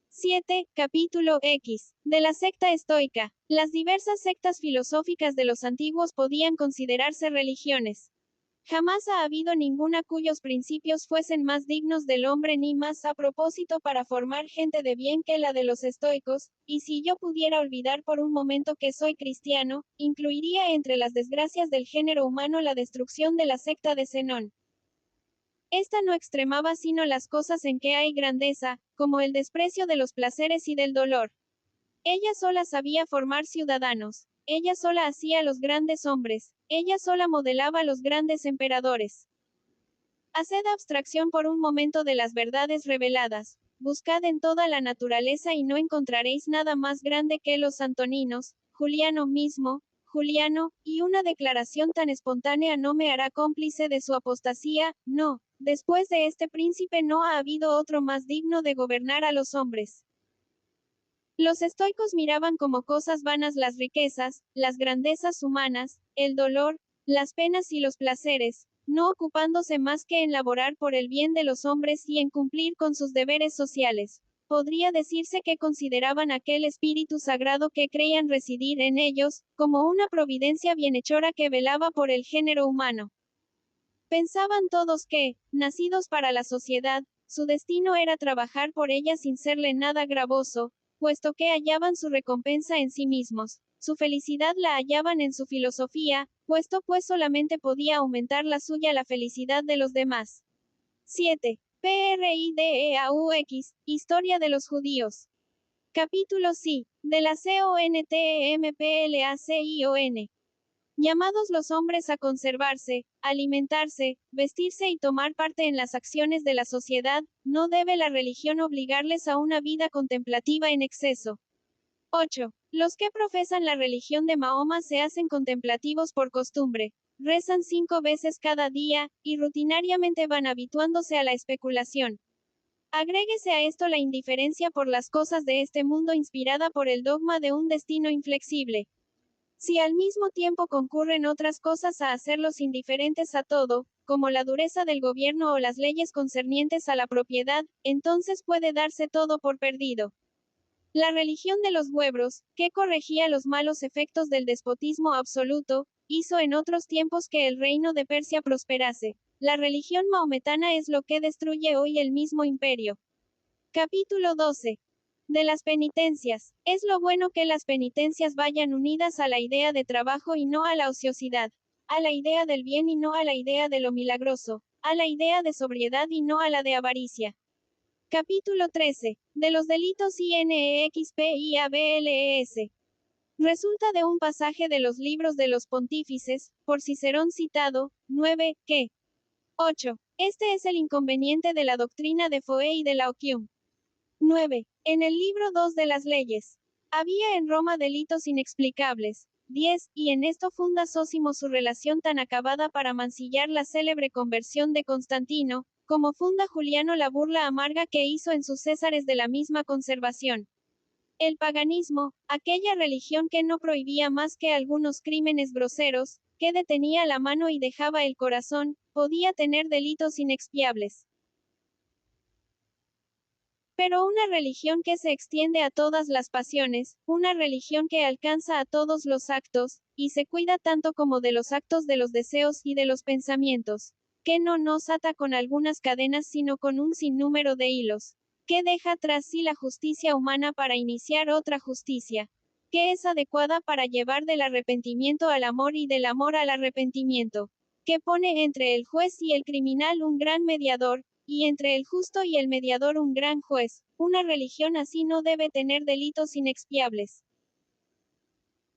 7. Capítulo X. De la secta estoica. Las diversas sectas filosóficas de los antiguos podían considerarse religiones. Jamás ha habido ninguna cuyos principios fuesen más dignos del hombre ni más a propósito para formar gente de bien que la de los estoicos, y si yo pudiera olvidar por un momento que soy cristiano, incluiría entre las desgracias del género humano la destrucción de la secta de Zenón. Esta no extremaba sino las cosas en que hay grandeza, como el desprecio de los placeres y del dolor. Ella sola sabía formar ciudadanos. ella sola hacía los grandes hombres, ella sola modelaba los grandes emperadores. Haced abstracción por un momento de las verdades reveladas. Buscad en toda la naturaleza y no encontraréis nada más grande que los antoninos, Juliano mismo, Juliano, y una declaración tan espontánea no me hará cómplice de su apostasía, no, después de este príncipe no ha habido otro más digno de gobernar a los hombres. Los estoicos miraban como cosas vanas las riquezas, las grandezas humanas, el dolor, las penas y los placeres, no ocupándose más que en laborar por el bien de los hombres y en cumplir con sus deberes sociales. Podría decirse que consideraban aquel espíritu sagrado que creían residir en ellos, como una providencia bienhechora que velaba por el género humano. Pensaban todos que, nacidos para la sociedad, su destino era trabajar por ella sin serle nada gravoso, puesto que hallaban su recompensa en sí mismos. Su felicidad la hallaban en su filosofía, puesto pues solamente podía aumentar la suya la felicidad de los demás. 7. PRIDEAUX, Historia de los judíos. Capítulo C. De la CONTEMPLACION. Llamados los hombres a conservarse, alimentarse, vestirse y tomar parte en las acciones de la sociedad, no debe la religión obligarles a una vida contemplativa en exceso. 8. Los que profesan la religión de Mahoma se hacen contemplativos por costumbre, rezan 5 veces cada día, y rutinariamente van habituándose a la especulación. Agréguese a esto la indiferencia por las cosas de este mundo inspirada por el dogma de un destino inflexible. Si al mismo tiempo concurren otras cosas a hacerlos indiferentes a todo, como la dureza del gobierno o las leyes concernientes a la propiedad, entonces puede darse todo por perdido. La religión de los huebros, que corregía los malos efectos del despotismo absoluto, hizo en otros tiempos que el reino de Persia prosperase. La religión maometana es lo que destruye hoy el mismo imperio. Capítulo 12. De las penitencias. Es lo bueno que las penitencias vayan unidas a la idea de trabajo y no a la ociosidad, a la idea del bien y no a la idea de lo milagroso, a la idea de sobriedad y no a la de avaricia. Capítulo 13. De los delitos INEXPIABLES. Resulta de un pasaje de los libros de los pontífices, por Cicerón citado, 9, que 8. Este es el inconveniente de la doctrina de Foe y de Laoquium. 9. En el libro 2 de las leyes. Había en Roma delitos inexplicables. 10. Y en esto funda Zósimo su relación tan acabada para mancillar la célebre conversión de Constantino, como funda Juliano la burla amarga que hizo en sus Césares de la misma conservación. El paganismo, aquella religión que no prohibía más que algunos crímenes groseros, que detenía la mano y dejaba el corazón, podía tener delitos inexpiables. Pero una religión que se extiende a todas las pasiones, una religión que alcanza a todos los actos, y se cuida tanto como de los actos de los deseos y de los pensamientos, que no nos ata con algunas cadenas sino con un sinnúmero de hilos, que deja tras sí la justicia humana para iniciar otra justicia, que es adecuada para llevar del arrepentimiento al amor y del amor al arrepentimiento, que pone entre el juez y el criminal un gran mediador, y entre el justo y el mediador un gran juez. Una religión así no debe tener delitos inexpiables.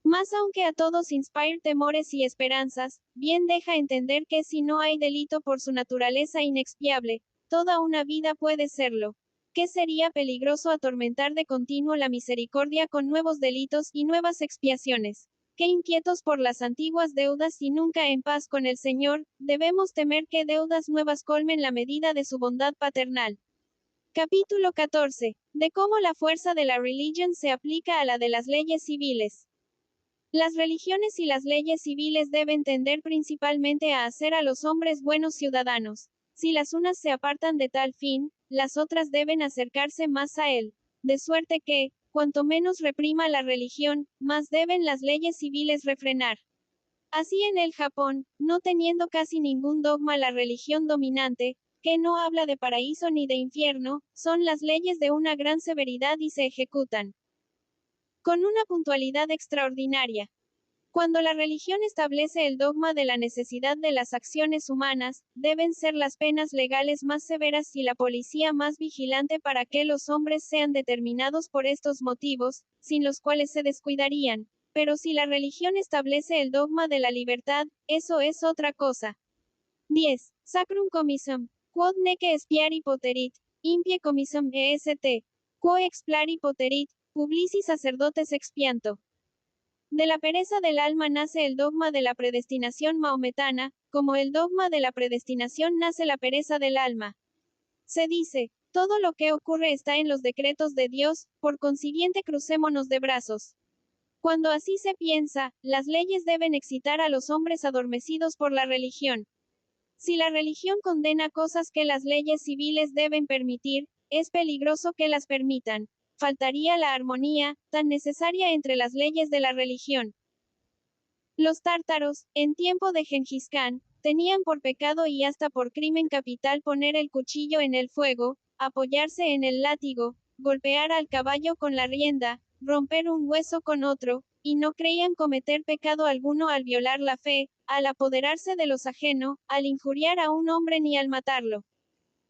Mas aunque a todos inspire temores y esperanzas, bien deja entender que si no hay delito por su naturaleza inexpiable, toda una vida puede serlo. Que sería peligroso atormentar de continuo la misericordia con nuevos delitos y nuevas expiaciones. Que inquietos por las antiguas deudas y nunca en paz con el Señor, debemos temer que deudas nuevas colmen la medida de su bondad paternal. Capítulo 14. De cómo la fuerza de la religión se aplica a la de las leyes civiles. Las religiones y las leyes civiles deben tender principalmente a hacer a los hombres buenos ciudadanos. Si las unas se apartan de tal fin, las otras deben acercarse más a él. De suerte que, cuanto menos reprima la religión, más deben las leyes civiles refrenar. Así en el Japón, no teniendo casi ningún dogma la religión dominante, que no habla de paraíso ni de infierno, son las leyes de una gran severidad y se ejecutan con una puntualidad extraordinaria. Cuando la religión establece el dogma de la necesidad de las acciones humanas, deben ser las penas legales más severas y la policía más vigilante para que los hombres sean determinados por estos motivos, sin los cuales se descuidarían. Pero si la religión establece el dogma de la libertad, eso es otra cosa. 10. Sacrum commissum, quod nece expiari poterit, impie commissum est, quo explari poterit, publici sacerdotes expianto. De la pereza del alma nace el dogma de la predestinación maometana, como el dogma de la predestinación nace la pereza del alma. Se dice, todo lo que ocurre está en los decretos de Dios, por consiguiente crucémonos de brazos. Cuando así se piensa, las leyes deben excitar a los hombres adormecidos por la religión. Si la religión condena cosas que las leyes civiles deben permitir, es peligroso que las permitan. Faltaría la armonía, tan necesaria entre las leyes de la religión. Los tártaros, en tiempo de Gengis Khan, tenían por pecado y hasta por crimen capital poner el cuchillo en el fuego, apoyarse en el látigo, golpear al caballo con la rienda, romper un hueso con otro, y no creían cometer pecado alguno al violar la fe, al apoderarse de los ajenos, al injuriar a un hombre ni al matarlo.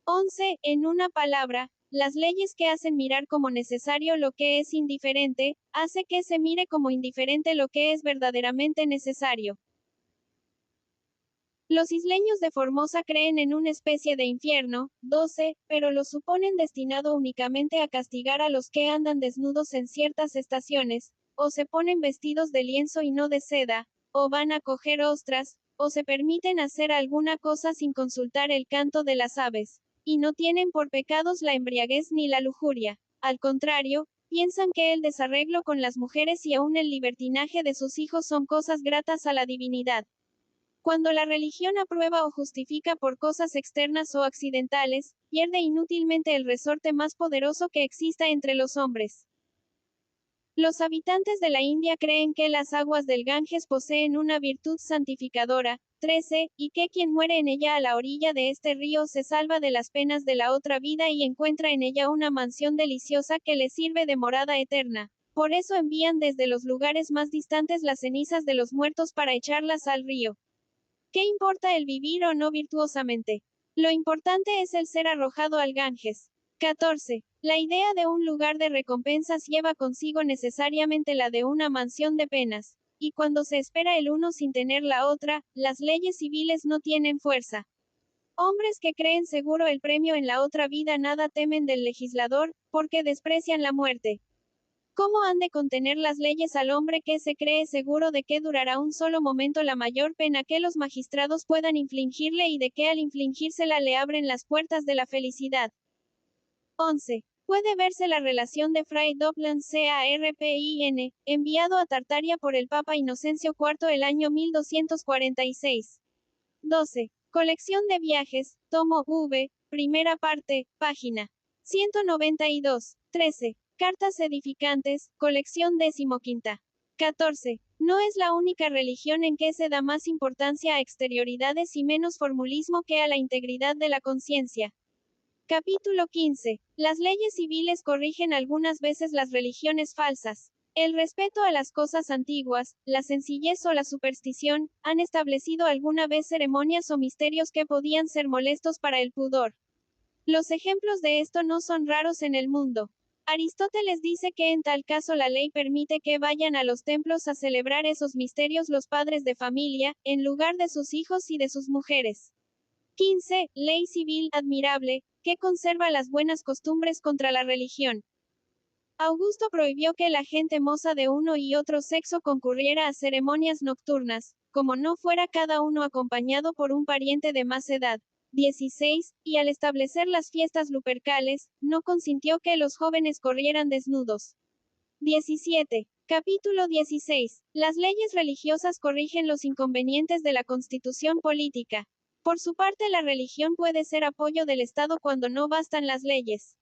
11. En una palabra, las leyes que hacen mirar como necesario lo que es indiferente, hace que se mire como indiferente lo que es verdaderamente necesario. Los isleños de Formosa creen en una especie de infierno, 12, pero lo suponen destinado únicamente a castigar a los que andan desnudos en ciertas estaciones, o se ponen vestidos de lienzo y no de seda, o van a coger ostras, o se permiten hacer alguna cosa sin consultar el canto de las aves, y no tienen por pecados la embriaguez ni la lujuria. Al contrario, piensan que el desarreglo con las mujeres y aún el libertinaje de sus hijos son cosas gratas a la divinidad. Cuando la religión aprueba o justifica por cosas externas o accidentales, pierde inútilmente el resorte más poderoso que exista entre los hombres. Los habitantes de la India creen que las aguas del Ganges poseen una virtud santificadora, 13, y que quien muere en ella a la orilla de este río se salva de las penas de la otra vida y encuentra en ella una mansión deliciosa que le sirve de morada eterna. Por eso envían desde los lugares más distantes las cenizas de los muertos para echarlas al río. ¿Qué importa el vivir o no virtuosamente? Lo importante es el ser arrojado al Ganges. 14. La idea de un lugar de recompensas lleva consigo necesariamente la de una mansión de penas. Y cuando se espera el uno sin tener la otra, las leyes civiles no tienen fuerza. Hombres que creen seguro el premio en la otra vida nada temen del legislador, porque desprecian la muerte. ¿Cómo han de contener las leyes al hombre que se cree seguro de que durará un solo momento la mayor pena que los magistrados puedan infligirle y de que al infligírsela le abren las puertas de la felicidad? 11. Puede verse la relación de Fray Doblan Carpin, enviado a Tartaria por el Papa Inocencio IV el año 1246. 12. Colección de viajes, tomo V, primera parte, página 192. 13. Cartas edificantes, colección 15. 14. No es la única religión en que se da más importancia a exterioridades y menos formulismo que a la integridad de la conciencia. Capítulo 15. Las leyes civiles corrigen algunas veces las religiones falsas. El respeto a las cosas antiguas, la sencillez o la superstición, han establecido alguna vez ceremonias o misterios que podían ser molestos para el pudor. Los ejemplos de esto no son raros en el mundo. Aristóteles dice que en tal caso la ley permite que vayan a los templos a celebrar esos misterios los padres de familia, en lugar de sus hijos y de sus mujeres. 15. Ley civil admirable, que conserva las buenas costumbres contra la religión. Augusto prohibió que la gente moza de uno y otro sexo concurriera a ceremonias nocturnas, como no fuera cada uno acompañado por un pariente de más edad. 16, y al establecer las fiestas lupercales, no consintió que los jóvenes corrieran desnudos. 17. Capítulo 16. Las leyes religiosas corrigen los inconvenientes de la constitución política. Por su parte, la religión puede ser apoyo del Estado cuando no bastan las leyes.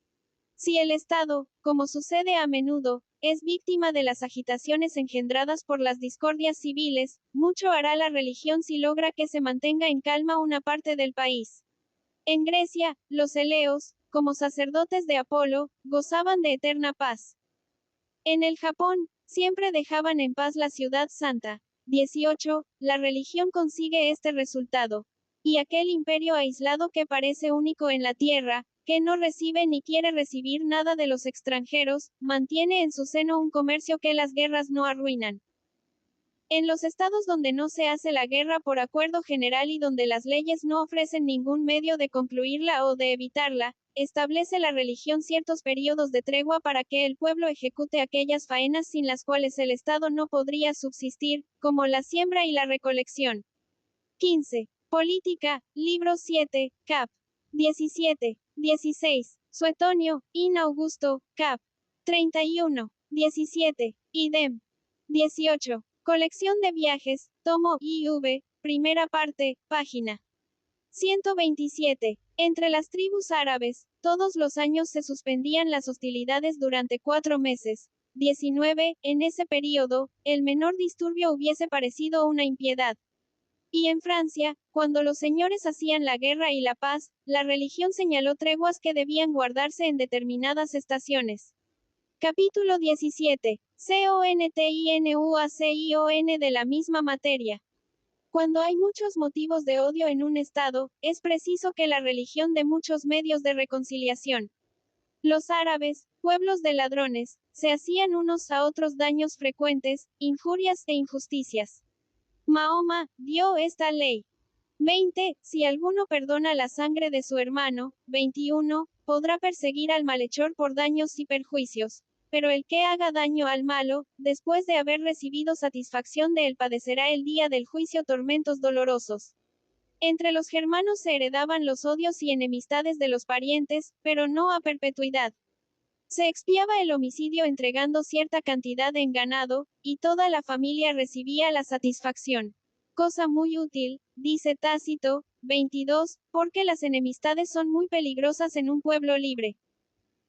Si el Estado, como sucede a menudo, es víctima de las agitaciones engendradas por las discordias civiles, mucho hará la religión si logra que se mantenga en calma una parte del país. En Grecia, los eleos, como sacerdotes de Apolo, gozaban de eterna paz. En el Japón, siempre dejaban en paz la ciudad santa. 18. La religión consigue este resultado. Y aquel imperio aislado que parece único en la tierra, que no recibe ni quiere recibir nada de los extranjeros, mantiene en su seno un comercio que las guerras no arruinan. En los estados donde no se hace la guerra por acuerdo general y donde las leyes no ofrecen ningún medio de concluirla o de evitarla, establece la religión ciertos períodos de tregua para que el pueblo ejecute aquellas faenas sin las cuales el Estado no podría subsistir, como la siembra y la recolección. 15. Política, libro 7, cap. 17. 16. Suetonio, in Augusto, cap. 31. 17. Idem. 18. Colección de viajes, tomo IV, primera parte, página 127. Entre las tribus árabes, todos los años se suspendían las hostilidades durante 4 meses. 19. En ese período, el menor disturbio hubiese parecido una impiedad. Y en Francia, cuando los señores hacían la guerra y la paz, la religión señaló treguas que debían guardarse en determinadas estaciones. Capítulo 17. CONTINUACION de la misma materia. Cuando hay muchos motivos de odio en un Estado, es preciso que la religión dé muchos medios de reconciliación. Los árabes, pueblos de ladrones, se hacían unos a otros daños frecuentes, injurias e injusticias. Mahoma dio esta ley. 20. Si alguno perdona la sangre de su hermano, 21. Podrá perseguir al malhechor por daños y perjuicios. Pero el que haga daño al malo, después de haber recibido satisfacción de él, padecerá el día del juicio tormentos dolorosos. Entre los germanos se heredaban los odios y enemistades de los parientes, pero no a perpetuidad. Se expiaba el homicidio entregando cierta cantidad en ganado, y toda la familia recibía la satisfacción. Cosa muy útil, dice Tácito, 22, porque las enemistades son muy peligrosas en un pueblo libre.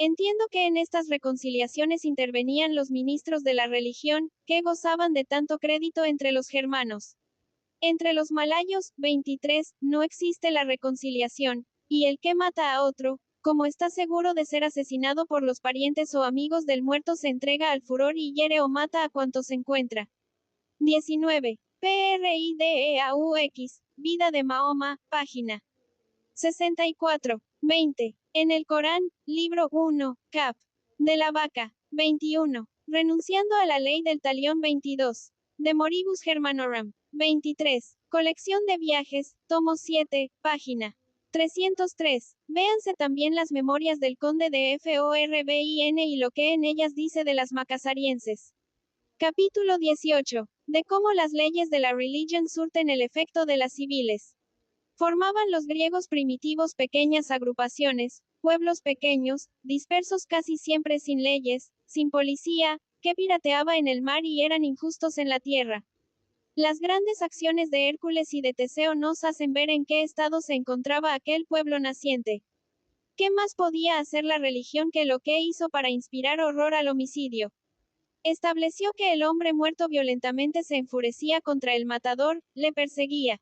Entiendo que en estas reconciliaciones intervenían los ministros de la religión, que gozaban de tanto crédito entre los germanos. Entre los malayos, 23, no existe la reconciliación, y el que mata a otro, como está seguro de ser asesinado por los parientes o amigos del muerto, se entrega al furor y hiere o mata a cuantos encuentra. 19. PRIDEAUX, Vida de Mahoma, página 64. 20. En el Corán, libro 1, cap. De la vaca. 21. Renunciando a la ley del talión. 22. De Moribus Germanorum. 23. Colección de viajes, tomo 7, página 303. Véanse también las memorias del conde de Forbin y lo que en ellas dice de las macasarienses. Capítulo 18. De cómo las leyes de la religión surten el efecto de las civiles. Formaban los griegos primitivos pequeñas agrupaciones, pueblos pequeños, dispersos casi siempre sin leyes, sin policía, que pirateaba en el mar y eran injustos en la tierra. Las grandes acciones de Hércules y de Teseo nos hacen ver en qué estado se encontraba aquel pueblo naciente. ¿Qué más podía hacer la religión que lo que hizo para inspirar horror al homicidio? Estableció que el hombre muerto violentamente se enfurecía contra el matador, le perseguía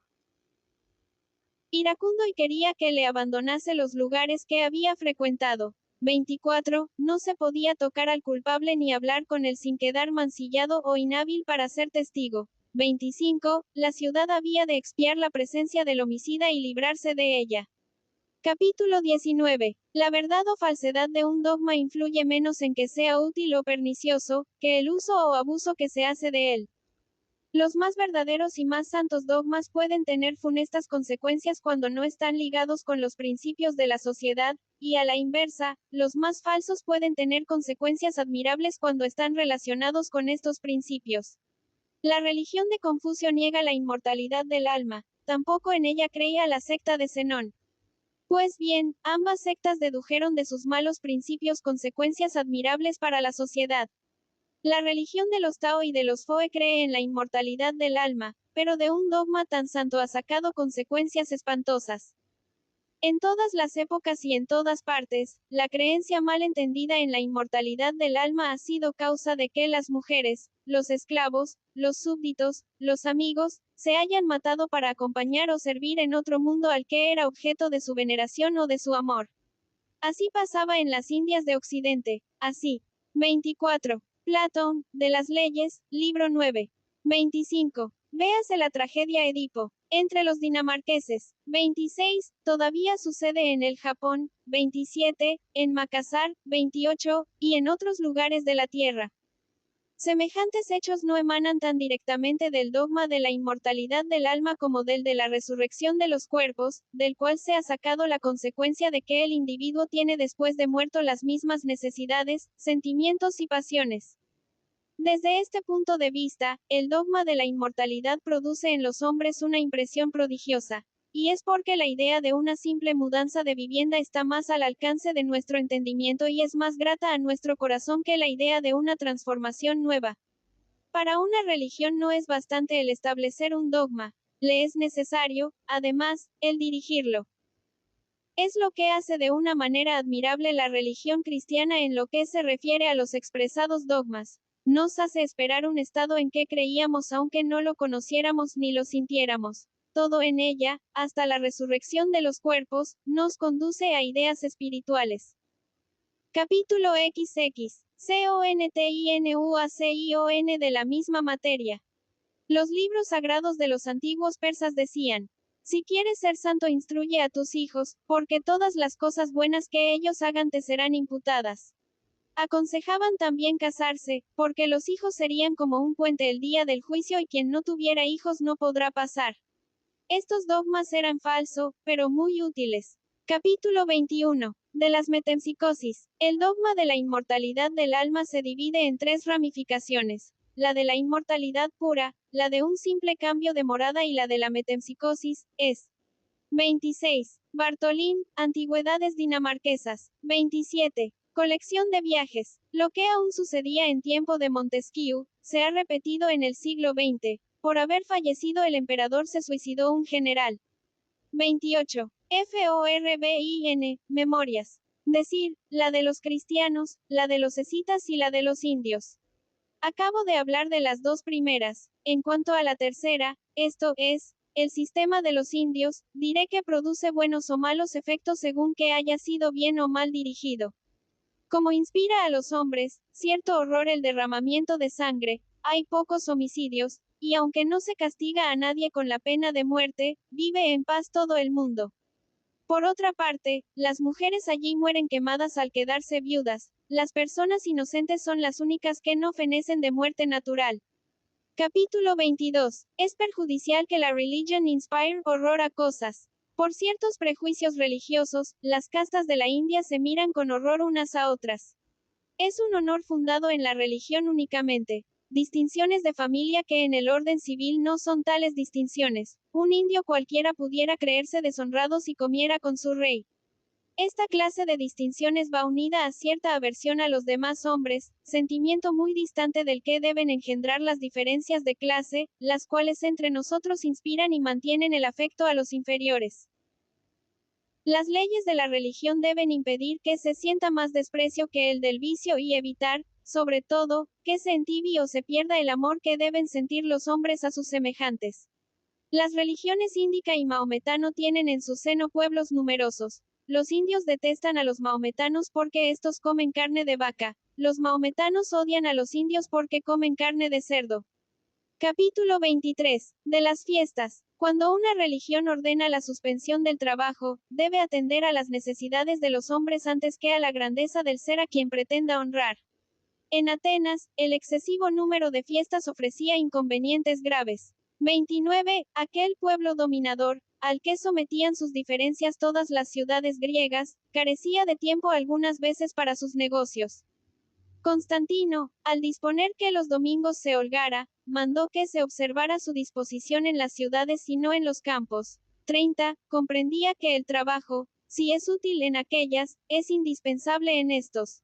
iracundo y quería que le abandonase los lugares que había frecuentado. 24. No se podía tocar al culpable ni hablar con él sin quedar mancillado o inhábil para ser testigo. 25. La ciudad había de expiar la presencia del homicida y librarse de ella. Capítulo 19. La verdad o falsedad de un dogma influye menos en que sea útil o pernicioso, que el uso o abuso que se hace de él. Los más verdaderos y más santos dogmas pueden tener funestas consecuencias cuando no están ligados con los principios de la sociedad, y a la inversa, los más falsos pueden tener consecuencias admirables cuando están relacionados con estos principios. La religión de Confucio niega la inmortalidad del alma, tampoco en ella creía la secta de Zenón. Pues bien, ambas sectas dedujeron de sus malos principios consecuencias admirables para la sociedad. La religión de los Tao y de los Foe cree en la inmortalidad del alma, pero de un dogma tan santo ha sacado consecuencias espantosas. En todas las épocas y en todas partes, la creencia mal entendida en la inmortalidad del alma ha sido causa de que las mujeres, los esclavos, los súbditos, los amigos, se hayan matado para acompañar o servir en otro mundo al que era objeto de su veneración o de su amor. Así pasaba en las Indias de Occidente, así. 24. Platón, de las leyes, libro 9. 25. Véase la tragedia Edipo, entre los dinamarqueses. 26. Todavía sucede en el Japón. 27. En Makassar. 28. Y en otros lugares de la tierra. Semejantes hechos no emanan tan directamente del dogma de la inmortalidad del alma como del de la resurrección de los cuerpos, del cual se ha sacado la consecuencia de que el individuo tiene después de muerto las mismas necesidades, sentimientos y pasiones. Desde este punto de vista, el dogma de la inmortalidad produce en los hombres una impresión prodigiosa. Y es porque la idea de una simple mudanza de vivienda está más al alcance de nuestro entendimiento y es más grata a nuestro corazón que la idea de una transformación nueva. Para una religión no es bastante el establecer un dogma, le es necesario, además, el dirigirlo. Es lo que hace de una manera admirable la religión cristiana en lo que se refiere a los expresados dogmas. Nos hace esperar un estado en que creíamos aunque no lo conociéramos ni lo sintiéramos. Todo en ella, hasta la resurrección de los cuerpos, nos conduce a ideas espirituales. Capítulo XX. Continuación de la misma materia. Los libros sagrados de los antiguos persas decían: si quieres ser santo, instruye a tus hijos, porque todas las cosas buenas que ellos hagan te serán imputadas. Aconsejaban también casarse, porque los hijos serían como un puente el día del juicio y quien no tuviera hijos no podrá pasar. Estos dogmas eran falsos, pero muy útiles. Capítulo 21. De las metempsicosis. El dogma de la inmortalidad del alma se divide en tres ramificaciones: la de la inmortalidad pura, la de un simple cambio de morada y la de la metempsicosis. Es 26. Bartolín, Antigüedades dinamarquesas. 27. Colección de viajes. Lo que aún sucedía en tiempo de Montesquieu, se ha repetido en el siglo XX. Por haber fallecido el emperador se suicidó un general. 28. Forbin, Memorias. Decir, la de los cristianos, la de los escitas y la de los indios. Acabo de hablar de las dos primeras. En cuanto a la tercera, esto es, el sistema de los indios, diré que produce buenos o malos efectos según que haya sido bien o mal dirigido. Como inspira a los hombres cierto horror el derramamiento de sangre, hay pocos homicidios, y aunque no se castiga a nadie con la pena de muerte, vive en paz todo el mundo. Por otra parte, las mujeres allí mueren quemadas al quedarse viudas, las personas inocentes son las únicas que no fenecen de muerte natural. Capítulo 22. Es perjudicial que la religion inspire horror a cosas. Por ciertos prejuicios religiosos, las castas de la India se miran con horror unas a otras. Es un honor fundado en la religión únicamente. Distinciones de familia que en el orden civil no son tales distinciones. Un indio cualquiera pudiera creerse deshonrado si comiera con su rey. Esta clase de distinciones va unida a cierta aversión a los demás hombres, sentimiento muy distante del que deben engendrar las diferencias de clase, las cuales entre nosotros inspiran y mantienen el afecto a los inferiores. Las leyes de la religión deben impedir que se sienta más desprecio que el del vicio y evitar, sobre todo, que se entibie o se pierda el amor que deben sentir los hombres a sus semejantes. Las religiones índica y maometano tienen en su seno pueblos numerosos. Los indios detestan a los maometanos porque estos comen carne de vaca. Los maometanos odian a los indios porque comen carne de cerdo. Capítulo 23. De las fiestas. Cuando una religión ordena la suspensión del trabajo, debe atender a las necesidades de los hombres antes que a la grandeza del ser a quien pretenda honrar. En Atenas, el excesivo número de fiestas ofrecía inconvenientes graves. 29. Aquel pueblo dominador, al que sometían sus diferencias todas las ciudades griegas, carecía de tiempo algunas veces para sus negocios. Constantino, al disponer que los domingos se holgara, mandó que se observara su disposición en las ciudades y no en los campos. 30. Comprendía que el trabajo, si es útil en aquellas, es indispensable en estos.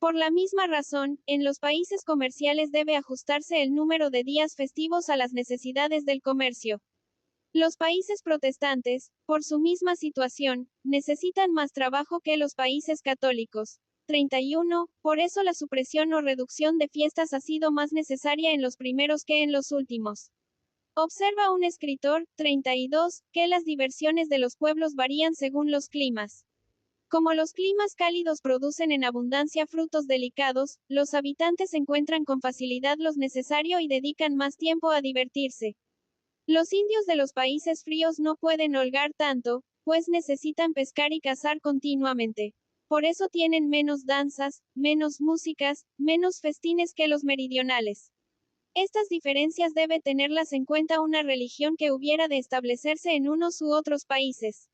Por la misma razón, en los países comerciales debe ajustarse el número de días festivos a las necesidades del comercio. Los países protestantes, por su misma situación, necesitan más trabajo que los países católicos. 31. Por eso la supresión o reducción de fiestas ha sido más necesaria en los primeros que en los últimos. Observa un escritor, 32, que las diversiones de los pueblos varían según los climas. Como los climas cálidos producen en abundancia frutos delicados, los habitantes encuentran con facilidad lo necesario y dedican más tiempo a divertirse. Los indios de los países fríos no pueden holgar tanto, pues necesitan pescar y cazar continuamente. Por eso tienen menos danzas, menos músicas, menos festines que los meridionales. Estas diferencias debe tenerlas en cuenta una religión que hubiera de establecerse en unos u otros países.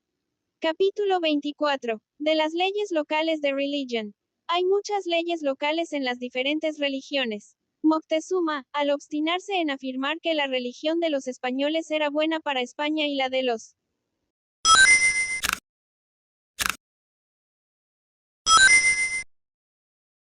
Capítulo 24. De las leyes locales de religion. Hay muchas leyes locales en las diferentes religiones. Moctezuma, al obstinarse en afirmar que la religión de los españoles era buena para España y la de los